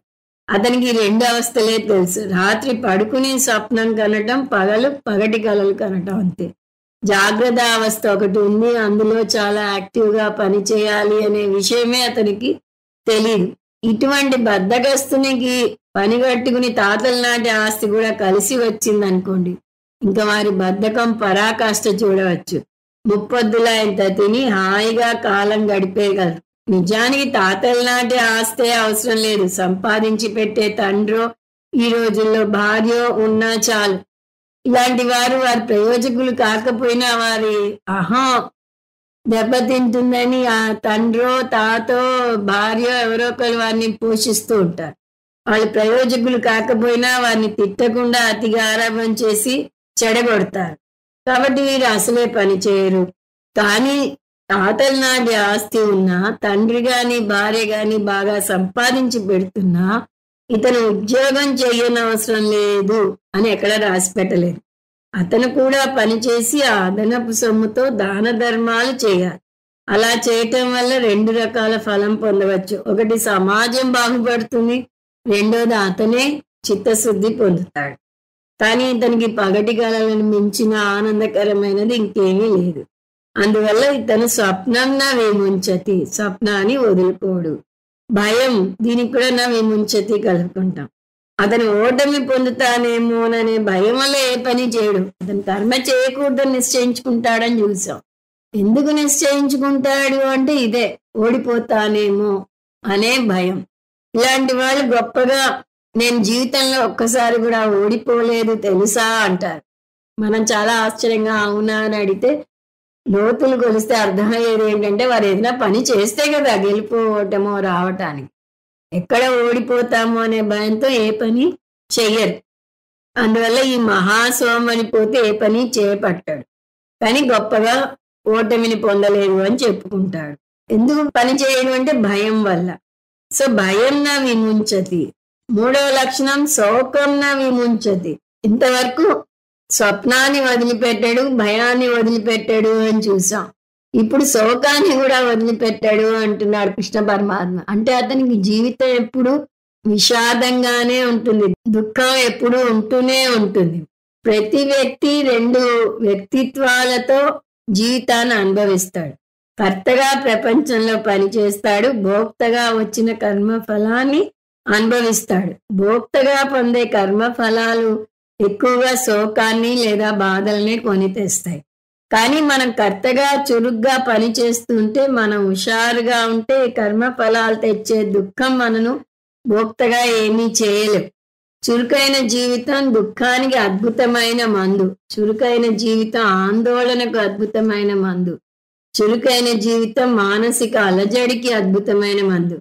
అతనికి 2 అవస్థలే తెలుసు. రాత్రి పడుకుని స్వప్నం కనటం, పగటి కళలు కనటం అంతే. జాగ్రత్త అవస్థ ఒకటి ఉంది. అందులో చాలా యాక్టివ్గా పని చేయాలి అనే విషయమే అతనికి తెలియదు. ఇటువంటి బద్ధకస్తునికి పని కట్టుకుని తాతల నాటి ఆస్తి కూడా కలిసి వచ్చింది అనుకోండి, ఇంకా వారి బద్ధకం పరాకాష్ట చూడవచ్చు. ముప్పొద్దుల ఇంత తిని హాయిగా కాలం గడిపేయగలరు. నిజానికి తాతల నాటి ఆస్తే అవసరం లేదు. సంపాదించి పెట్టే తండ్రో ఈ రోజుల్లో భార్య ఉన్నా చాలు. ఇలాంటి వారి ప్రయోజకులు కాకపోయినా వారి అహం దెబ్బతింటుందని ఆ తండ్రో తాతో భార్య ఎవరో ఒకరు వారిని పోషిస్తూ ఉంటారు. వాళ్ళు ప్రయోజకులు కాకపోయినా వారిని తిట్టకుండా అతిగా ఆరాపం చేసి చెడగొడతారు. కాబట్టి వీరు అసలే పని చేయరు. కానీ తాతల నాటి ఆస్తి ఉన్నా, తండ్రి గాని భార్య గాని బాగా సంపాదించి పెడుతున్నా ఇతను ఉద్యోగం చేయనవసరం లేదు అని ఎక్కడ రాసి పెట్టలేదు. అతను కూడా పనిచేసి ఆ అదనపు సొమ్ముతో దాన ధర్మాలు చేయాలి. అలా చేయటం వల్ల 2 రకాల ఫలం పొందవచ్చు. ఒకటి సమాజం బాగుపడుతుంది, రెండోది అతనే చిత్తశుద్ధి పొందుతాడు. కానీ ఇతనికి పగటి కలలను మించిన ఆనందకరమైనది ఇంకేమీ లేదు. అందువల్ల ఇతను స్వప్నం నా విముంచతి, స్వప్నాన్ని వదులుకోడు. భయం, దీనికి కూడా నా విముంచతి కలుపుకుంటాం. అతను ఓటమి పొందుతానేమోననే భయం వల్ల ఏ పని చేయడు. అతను కర్మ చేయకూడదని నిశ్చయించుకుంటాడని చూసాం. ఎందుకు నిశ్చయించుకుంటాడు అంటే ఇదే, ఓడిపోతానేమో అనే భయం. ఇలాంటి వాళ్ళు గొప్పగా నేను జీవితంలో ఒక్కసారి కూడా ఓడిపోలేదు తెలుసా అంటారు. మనం చాలా ఆశ్చర్యంగా అవునా అని అడిగితే లోతులు కొలిస్తే అర్థమయ్యేది ఏంటంటే వారు ఏదైనా పని చేస్తే కదా గెలిపోవటమో రావటానికి. ఎక్కడ ఓడిపోతామో అనే భయంతో ఏ పని చెయ్యరు. అందువల్ల ఈ మహాసోమని పోతే ఏ పని చేపట్టాడు. కానీ గొప్పగా ఓటమిని పొందలేదు అని చెప్పుకుంటాడు. ఎందుకు పని చేయడం అంటే భయం వల్ల. సో భయం నా విముంచతి. 3వ లక్షణం శోకం నా విముంచతి. ఇంతవరకు స్వప్నాన్ని వదిలిపెట్టాడు, భయాన్ని వదిలిపెట్టాడు అని చూసాం. ఇప్పుడు శోకాన్ని కూడా వదిలిపెట్టాడు అంటున్నాడు కృష్ణ పరమాత్మ. అంటే అతనికి జీవితం ఎప్పుడు విషాదంగానే ఉంటుంది, దుఃఖం ఎప్పుడు ఉంటూనే ఉంటుంది. ప్రతి వ్యక్తి 2 వ్యక్తిత్వాలతో జీవితాన్ని అనుభవిస్తాడు. కర్తగా ప్రపంచంలో పనిచేస్తాడు, భోక్తగా వచ్చిన కర్మ ఫలాన్ని అనుభవిస్తాడు. భోక్తగా పొందే కర్మ ఫలాలు ఎక్కువగా శోకాన్ని లేదా బాధల్ని కొని తెస్తాయి. కానీ మనం కర్తగా చురుగ్గా పని చేస్తుంటే, మనం హుషారుగా ఉంటే కర్మ ఫలాలు తెచ్చే దుఃఖం మనను భోక్తగా ఏమీ చేయలేం. చురుకైన జీవితం దుఃఖానికి అద్భుతమైన మందు. చురుకైన జీవితం ఆందోళనకు అద్భుతమైన మందు. చురుకైన జీవితం మానసిక అలజడికి అద్భుతమైన మందు.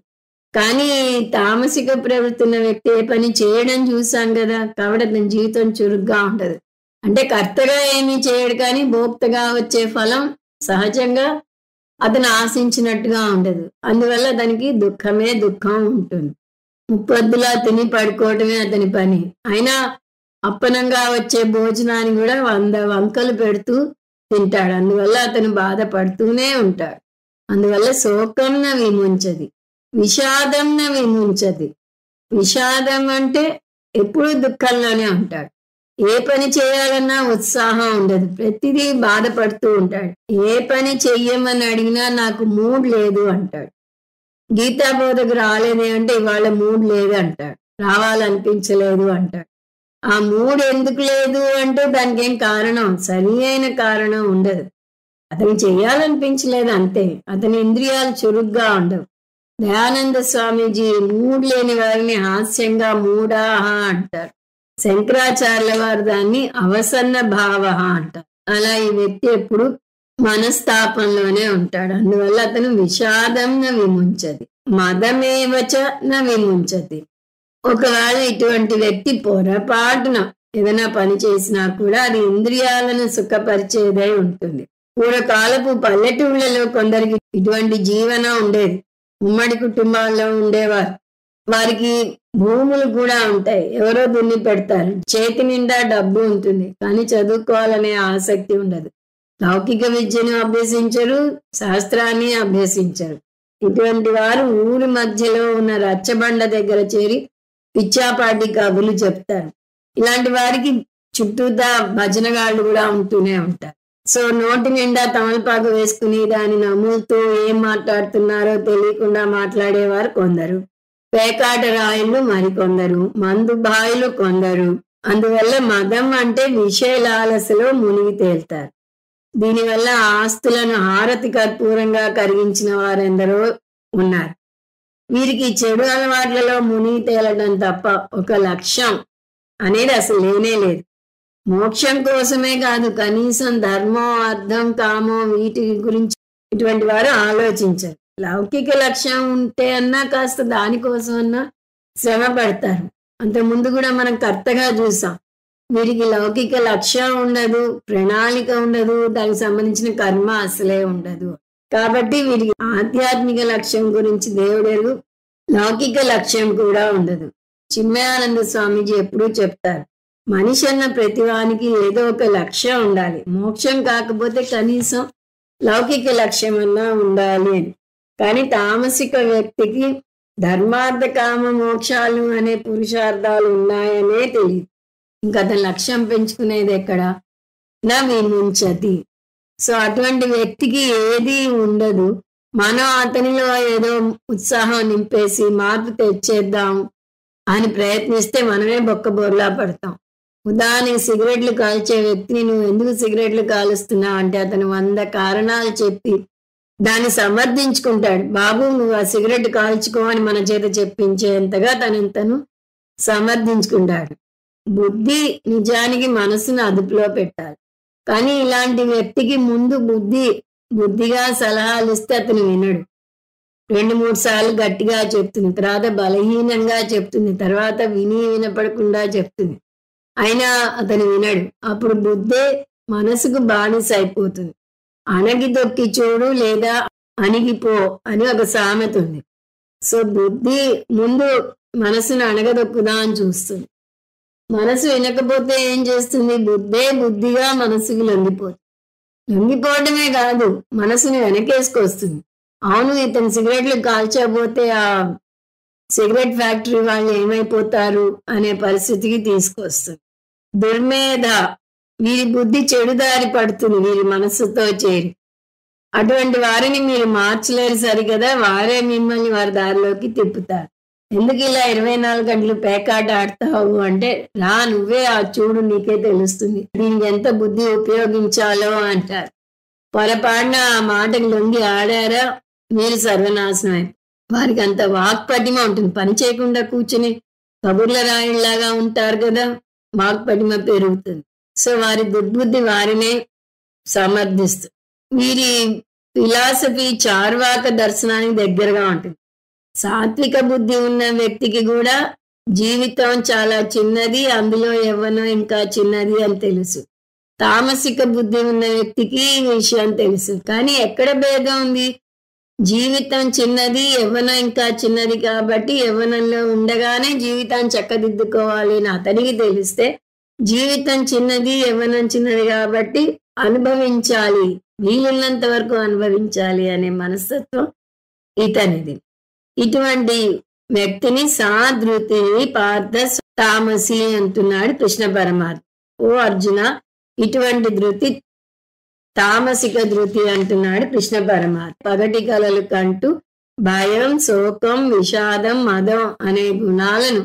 కానీ తామసిక ప్రవృత్తి ఉన్న వ్యక్తి ఏ పని చేయడం చూసాం కదా, కాబట్టి అతని జీవితం చురుగ్గా ఉండదు. అంటే కర్తగా ఏమీ చేయడు, కానీ భోక్తగా వచ్చే ఫలం సహజంగా అతను ఆశించినట్టుగా ఉండదు. అందువల్ల అతనికి దుఃఖమే దుఃఖం ఉంటుంది. ముప్పొద్దులా తిని పడుకోవటమే అతని పని. అయినా అప్పనంగా వచ్చే భోజనాన్ని కూడా 100 వంకలు పెడుతూ తింటాడు. అందువల్ల అతను బాధపడుతూనే ఉంటాడు. అందువల్ల శోకంన విముంచది, విషాదంన విముంచది. విషాదం అంటే ఎప్పుడూ దుఃఖంలోనే ఉంటాడు. ఏ పని చేయాలన్నా ఉత్సాహం ఉండదు, ప్రతిదీ బాధపడుతూ ఉంటాడు. ఏ పని చెయ్యమని అడిగినా నాకు మూడ్ లేదు అంటాడు. గీతా బోధకు రాలేదే అంటే ఇవాళ మూడ్ లేదు అంటాడు, రావాలనిపించలేదు అంటాడు. ఆ మూడ్ ఎందుకు లేదు అంటే దానికి ఏం కారణం, సరి అయిన కారణం ఉండదు. అతను చెయ్యాలనిపించలేదు అంతే. అతని ఇంద్రియాలు చురుగ్గా ఉండవు. దయానంద స్వామీజీ మూడ్ లేని వారిని హాస్యంగా మూడాహ అంటారు. శంకరాచార్యుల వారు దాన్ని అవసన్న భావ అంటారు. అలా ఈ వ్యక్తి ఎప్పుడు మనస్తాపంలోనే ఉంటాడు. అందువల్ల అతను విషాదం న విముంచది, మదమేవచ న విముంచతి. ఒకవేళ ఇటువంటి వ్యక్తి పొరపాటున ఏదైనా పని చేసినా కూడా అది ఇంద్రియాలను సుఖపరిచేదై ఉంటుంది. పూర్వకాలపు పల్లెటూళ్ళలో కొందరికి ఇటువంటి జీవనం ఉండేది. ఉమ్మడి కుటుంబాల్లో ఉండేవారు. వారికి భూములు కూడా ఉంటాయి, ఎవరో దున్ని పెడతారు, చేతి నిండా డబ్బు ఉంటుంది, కానీ చదువుకోవాలనే ఆసక్తి ఉండదు. లౌకిక విద్యను అభ్యసించరు, శాస్త్రాన్ని అభ్యసించరు. ఇటువంటి వారు ఊరి మధ్యలో ఉన్న రచ్చబండ దగ్గర చేరి పిచ్చాపాటి కబులు చెప్తారు. ఇలాంటి వారికి చుట్టూతా భజనగాళ్ళు కూడా ఉంటూనే ఉంటారు. సో నోటి నిండా తమలపాకు వేసుకుని దాన్ని నమ్ముతూ ఏం మాట్లాడుతున్నారో తెలియకుండా మాట్లాడేవారు కొందరు, పేకాట రాయులు మరికొందరు, మందు బాయిలు కొందరు. అందువల్ల మదం అంటే విషయలాలసలో మునిగి తేల్తారు. దీనివల్ల ఆస్తులను హారతి కర్పూరంగా కరిగించిన వారెందరో ఉన్నారు. వీరికి చెడు అలవాట్లలో మునిగి తేలడం తప్ప ఒక లక్ష్యం అనేది అసలు లేనే లేదు. మోక్షం కోసమే కాదు, కనీసం ధర్మం, అర్థం, కామం వీటి గురించి ఇటువంటి వారు ఆలోచించరు. లౌకిక లక్ష్యం ఉంటే అన్నా కాస్త దానికోసం అన్నా శ్రమ పడతారు. అంతకుముందు కూడా మనం కర్తగా చూసాం. వీరికి లౌకిక లక్ష్యం ఉండదు, ప్రణాళిక ఉండదు, దానికి సంబంధించిన కర్మ అసలే ఉండదు. కాబట్టి వీరికి ఆధ్యాత్మిక లక్ష్యం గురించి దేవుడెరుగు, లౌకిక లక్ష్యం కూడా ఉండదు. చిన్మయానంద స్వామీజీ ఎప్పుడూ చెప్తారు, మనిషి అన్న ప్రతివానికి ఏదో ఒక లక్ష్యం ఉండాలి. మోక్షం కాకపోతే కనీసం లౌకిక లక్ష్యం అన్నా ఉండాలి అని. కానీ తామసిక వ్యక్తికి ధర్మార్థ కామ మోక్షాలు అనే పురుషార్థాలు ఉన్నాయనే తెలియదు. ఇంకా అతని లక్ష్యం పెంచుకునేది ఎక్కడ? నా విముంచతి. సో అటువంటి వ్యక్తికి ఏది ఉండదు. మనం అతనిలో ఏదో ఉత్సాహం నింపేసి మార్పు తెచ్చేద్దాం అని ప్రయత్నిస్తే మనమే బొక్కబోర్లా పడతాం. ఉదాహరణకి సిగరెట్లు కాల్చే వ్యక్తిని నువ్వు ఎందుకు సిగరెట్లు కాలుస్తున్నావు అంటే అతను 100 కారణాలు చెప్పి దాన్ని సమర్థించుకుంటాడు. బాబు నువ్వు ఆ సిగరెట్ కాల్చుకో అని మన చేత చెప్పించేంతగా తను సమర్థించుకుంటాడు. బుద్ధి నిజానికి మనసును అదుపులో పెట్టాలి. కానీ ఇలాంటి వ్యక్తికి ముందు బుద్ధిగా సలహాలు ఇస్తే అతను వినడు. 2-3 సార్లు గట్టిగా చెప్తుంది, తర్వాత బలహీనంగా చెప్తుంది, తర్వాత వినపడకుండా చెప్తుంది. అయినా అతను వినడు. అప్పుడు బుద్ధే మనసుకు బానిస అయిపోతుంది. అణగి దొక్కి చూడు లేదా అణిగిపో అని ఒక సామెత ఉంది. సో బుద్ధి ముందు మనసును అణగదొక్కుదా అని చూస్తుంది. మనసు వినకపోతే ఏం చేస్తుంది? బుద్ధిగా మనసుకి లొంగిపోవడమే కాదు, మనసుని వెనకేసుకొస్తుంది. అవును, ఇతను సిగరెట్లు కాల్చకపోతే ఆ సిగరెట్ ఫ్యాక్టరీ వాళ్ళు ఏమైపోతారు అనే పరిస్థితికి తీసుకొస్తుంది. దుర్మేధ, వీరి బుద్ధి చెడుదారి పడుతుంది వీరి మనసుతో చేరి. అటువంటి వారిని మీరు మార్చలేరు సరికదా, వారే మిమ్మల్ని వారి దారిలోకి తిప్పుతారు. ఎందుకు ఇలా 24 గంటలు పేకాట ఆడతావు అంటే, రా నువ్వే ఆ చూడు, నీకే తెలుస్తుంది దీనికి ఎంత బుద్ధి ఉపయోగించాలో అంటారు. పొరపాటున ఆ మాటకు లొంగి ఆడారా మీరు సర్వనాశనం అయిపోయి. వారికి అంత వాక్పటిమ ఉంటుంది. పని చేయకుండా కూర్చుని కబుర్ల రాయిలాగా ఉంటారు కదా, వాక్పటిమ పెరుగుతుంది. సో వారి దుర్బుద్ధి వారినే సమర్థిస్తుంది. వీరి ఫిలాసఫీ చార్వాక దర్శనానికి దగ్గరగా ఉంటుంది. సాత్విక బుద్ధి ఉన్న వ్యక్తికి కూడా జీవితం చాలా చిన్నది, అందులో యవ్వనం ఇంకా చిన్నది అని తెలుసు. తామసిక బుద్ధి ఉన్న వ్యక్తికి ఈ విషయం తెలుసు. కానీ ఎక్కడ భేదం ఉంది? జీవితం చిన్నది, యవ్వనం ఇంకా చిన్నది. కాబట్టి యవ్వనంలో ఉండగానే జీవితాన్ని చక్కదిద్దుకోవాలి అని అతనికి తెలిస్తే, జీవితం చిన్నది, యవ్వనం చిన్నది కాబట్టి అనుభవించాలి, వీలున్నంత వరకు అనుభవించాలి అనే మనస్తత్వం ఇతనిది. ఇటువంటి వ్యక్తిని సాధృతి పార్థ తామసి అంటున్నాడు కృష్ణ పరమాత్మ. ఓ అర్జున, ఇటువంటి ధృతి తామసిక ధృతి అంటున్నాడు కృష్ణ పరమాత్మ. పగటి కలలు కంటూ భయం, శోకం, విషాదం, మదం అనే గుణాలను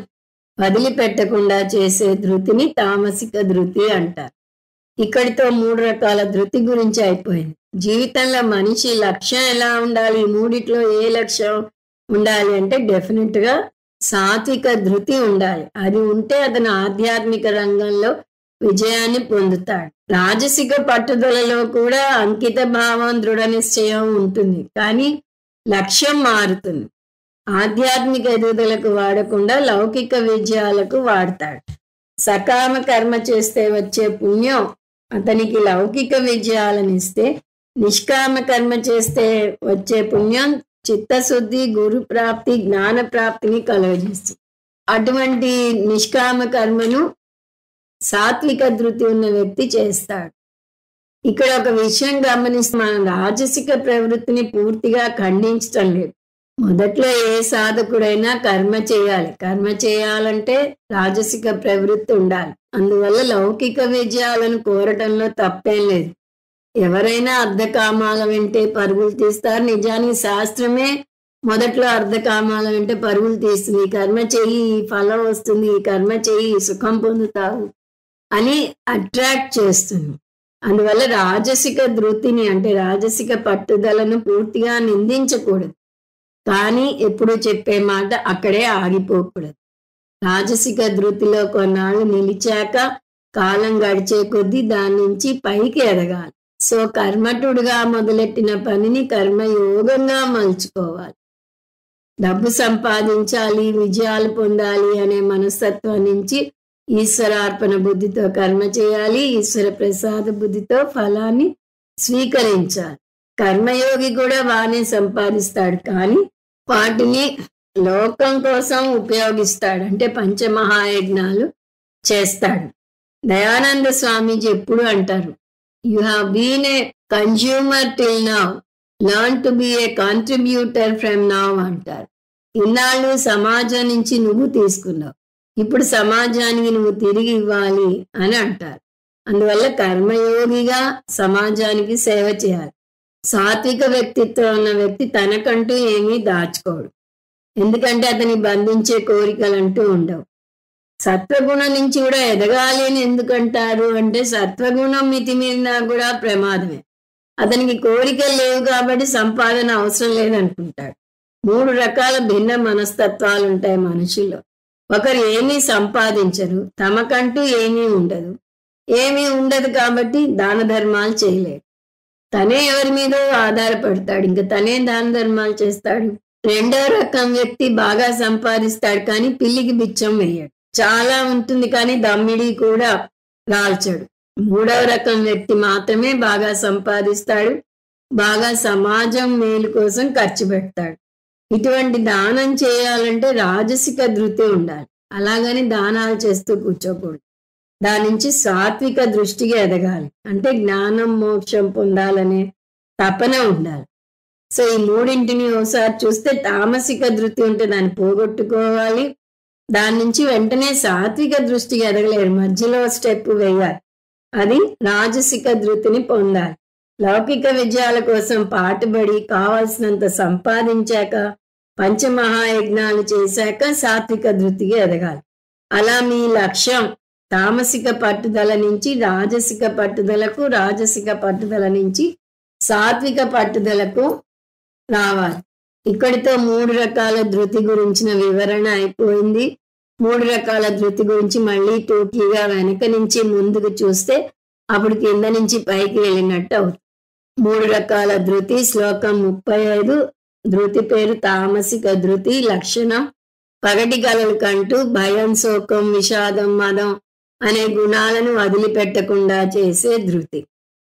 వదిలిపెట్టకుండా చేసే ధృతిని తామసిక ధృతి అంటారు. ఇక్కడితో 3 రకాల ధృతి గురించి అయిపోయింది. జీవితంలో మనిషి లక్ష్యం ఎలా ఉండాలి? ఈ మూడిట్లో ఏ లక్ష్యం ఉండాలి అంటే డెఫినెట్ గా సాత్విక ధృతి ఉండాలి. అది ఉంటే అతను ఆధ్యాత్మిక రంగంలో విజయాన్ని పొందుతాడు. రాజసిక పట్టుదలలో కూడా అంకిత భావం, దృఢ నిశ్చయం ఉంటుంది, కానీ లక్ష్యం మారుతుంది. ఆధ్యాత్మిక ఎదుగుదలకు వాడకుండా లౌకిక విజయాలకు వాడతాడు. సకామ కర్మ చేస్తే వచ్చే పుణ్యం అతనికి లౌకిక విజయాలను ఇస్తే, నిష్కామ కర్మ చేస్తే వచ్చే పుణ్యం చిత్తశుద్ధి, గురు ప్రాప్తి, జ్ఞాన ప్రాప్తిని కలుగజేస్తుంది. అటువంటి నిష్కామ కర్మను సాత్విక ధృతి ఉన్న వ్యక్తి చేస్తాడు. ఇక్కడ ఒక విషయం గమనిస్తే, మనం రాజసిక ప్రవృత్తిని పూర్తిగా ఖండించటం లేదు. మొదట్లో ఏ సాధకుడైనా కర్మ చేయాలి. కర్మ చేయాలంటే రాజసిక ప్రవృత్తి ఉండాలి. అందువల్ల లౌకిక విజయాలను కోరటంలో తప్పేం లేదు. ఎవరైనా అర్ధకామాల వెంటే పరుగులు తీస్తారు. నిజానికి శాస్త్రమే మొదట్లో అర్ధకామాల వెంటే పరుగులు తీస్తుంది. ఈ కర్మ చెయ్యి, ఈ ఫలం వస్తుంది, ఈ కర్మ చెయ్యి, సుఖం పొందుతావు అని అట్రాక్ట్ చేస్తుంది. అందువల్ల రాజసిక ధృతిని అంటే రాజసిక పట్టుదలను పూర్తిగా నిందించకూడదు. కానీ ఎప్పుడు చెప్పే మాట అక్కడే ఆగిపోకూడదు. రాజసిక ధృతిలో కొన్నాళ్ళు నిలిచాక కాలం గడిచే కొద్దీ దాని నుంచి పైకి ఎదగాలి. సో కర్మటుడుగా మొదలెట్టిన పనిని కర్మయోగంగా మలుచుకోవాలి. డబ్బు సంపాదించాలి, విజయాలు పొందాలి అనే మనస్తత్వం నుంచి ఈశ్వరార్పణ బుద్ధితో కర్మ చేయాలి, ఈశ్వర ప్రసాద బుద్ధితో ఫలాన్ని స్వీకరించాలి. కర్మయోగి కూడా బాగానే సంపాదిస్తాడు, కానీ వాటిని లోకం కోసం ఉపయోగిస్తాడు, అంటే పంచమహాయజ్ఞాలు చేస్తాడు. దయానంద స్వామీజీ ఎప్పుడు అంటారు, you have been a consumer till now, learn to be a contributor from now అంటారు. ఇన్నాళ్ళు సమాజం నుంచి నువ్వు తీసుకున్నావు, ఇప్పుడు సమాజానికి నువ్వు తిరిగి ఇవ్వాలి అని అంటారు. అందువల్ల కర్మయోగిగా సమాజానికి సేవ చేయాలి. సాత్విక వ్యక్తిత్వం ఉన్న వ్యక్తి తనకంటూ ఏమీ దాచుకోడు, ఎందుకంటే అతని బంధించే కోరికలంటూ ఉండవు. సత్వగుణం నుంచి కూడా ఎదగాలి అని ఎందుకంటారు అంటే, సత్వగుణం మితిమీరినా కూడా ప్రమాదమే. అతనికి కోరికలు లేవు కాబట్టి సంపాదన అవసరం లేదనుకుంటాడు. 3 రకాల భిన్న మనస్తత్వాలు ఉంటాయి మనుషుల్లో. ఒకరు ఏమీ సంపాదించరు, తమకంటూ ఏమీ ఉండదు. ఏమీ ఉండదు కాబట్టి దాన ధర్మాలు చేయలేరు. తనే ఎవరి మీదో ఆధారపడతాడు, ఇంకా తనే దాన ధర్మాలు చేస్తాడు. 2వ రకం వ్యక్తి బాగా సంపాదిస్తాడు కానీ పిల్లికి బిచ్చం వేయడు. చాలా ఉంటుంది కానీ దమ్మిడి కూడా రాల్చడు. 3వ రకం వ్యక్తి మాత్రమే బాగా సంపాదిస్తాడు, బాగా సమాజం మేలు కోసం ఖర్చు పెడతాడు. ఇటువంటి దానం చేయాలంటే రాజసిక ధృతి ఉండాలి. అలాగని దానాలు చేస్తూ కూర్చోకూడదు. దాని నుంచి సాత్విక దృష్టికి ఎదగాలి, అంటే జ్ఞానం మోక్షం పొందాలనే తపన ఉండాలి. సో ఈ 3ంటిని ఒకసారి చూస్తే తామసిక ధృతి ఉంటే దాన్ని పోగొట్టుకోవాలి. దాని నుంచి వెంటనే సాత్విక దృష్టికి ఎదగలేరు, మధ్యలో స్టెప్ వేయాలి. అది రాజసిక ధృతిని పొందాలి. లౌకిక విజయాల కోసం పాటుపడి కావాల్సినంత సంపాదించాక, పంచమహాయజ్ఞాలు చేశాక సాత్విక ధృతికి ఎదగాలి. అలా మీ లక్ష్యం తామసిక పట్టుదల నుంచి రాజసిక పట్టుదలకు, రాజసిక పట్టుదల నుంచి సాత్విక పట్టుదలకు రావాలి. ఇక్కడితో 3 రకాల ధృతి గురించిన వివరణ అయిపోయింది. 3 రకాల ధృతి గురించి మళ్ళీ టోకీగా వెనక నుంచి ముందుకు చూస్తే అప్పుడు కింద నుంచి పైకి వెళ్ళినట్టు అవుతుంది. 3 రకాల ధృతి, శ్లోకం 35. ధృతి పేరు తామసిక ధృతి. లక్షణం పగటి కలలు కంటూ భయం, శోకం, విషాదం, మదం అనే గుణాలను వదిలిపెట్టకుండా చేసే ధృతి.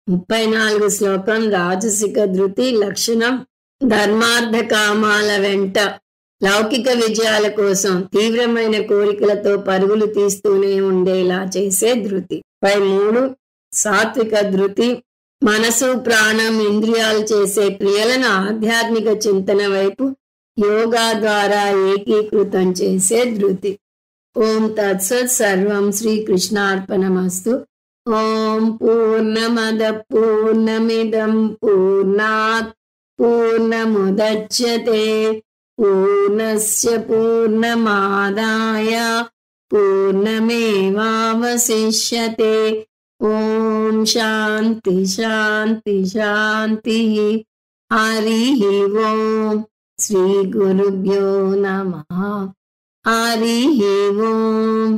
34 శ్లోకం రాజసిక ధృతి. లక్షణం ధర్మార్థ కామాల వెంట లౌకిక విజయాల కోసం తీవ్రమైన కోరికలతో పరుగులు తీస్తూనే ఉండేలా చేసే ధృతి. 3 సాత్విక ధృతి. మనసు, ప్రాణం, ఇంద్రియాలు చేసే క్రియలను ఆధ్యాత్మిక చింతన వైపు యోగా ద్వారా ఏకీకృతం చేసే ధృతి. ఓం తత్సత్. సర్వం శ్రీకృష్ణార్పణమస్తు. ఓం పూర్ణమద పూర్ణమిదం పూర్ణాత్ పూర్ణముదచ్యతే పూర్ణస్య పూర్ణమాదాయ పూర్ణమేవావశిష్యతే. ఓం శాంతి శాంతి శాంతి. హరి ఓం. శ్రీ గురుభ్యో నమః. హరి ఓం.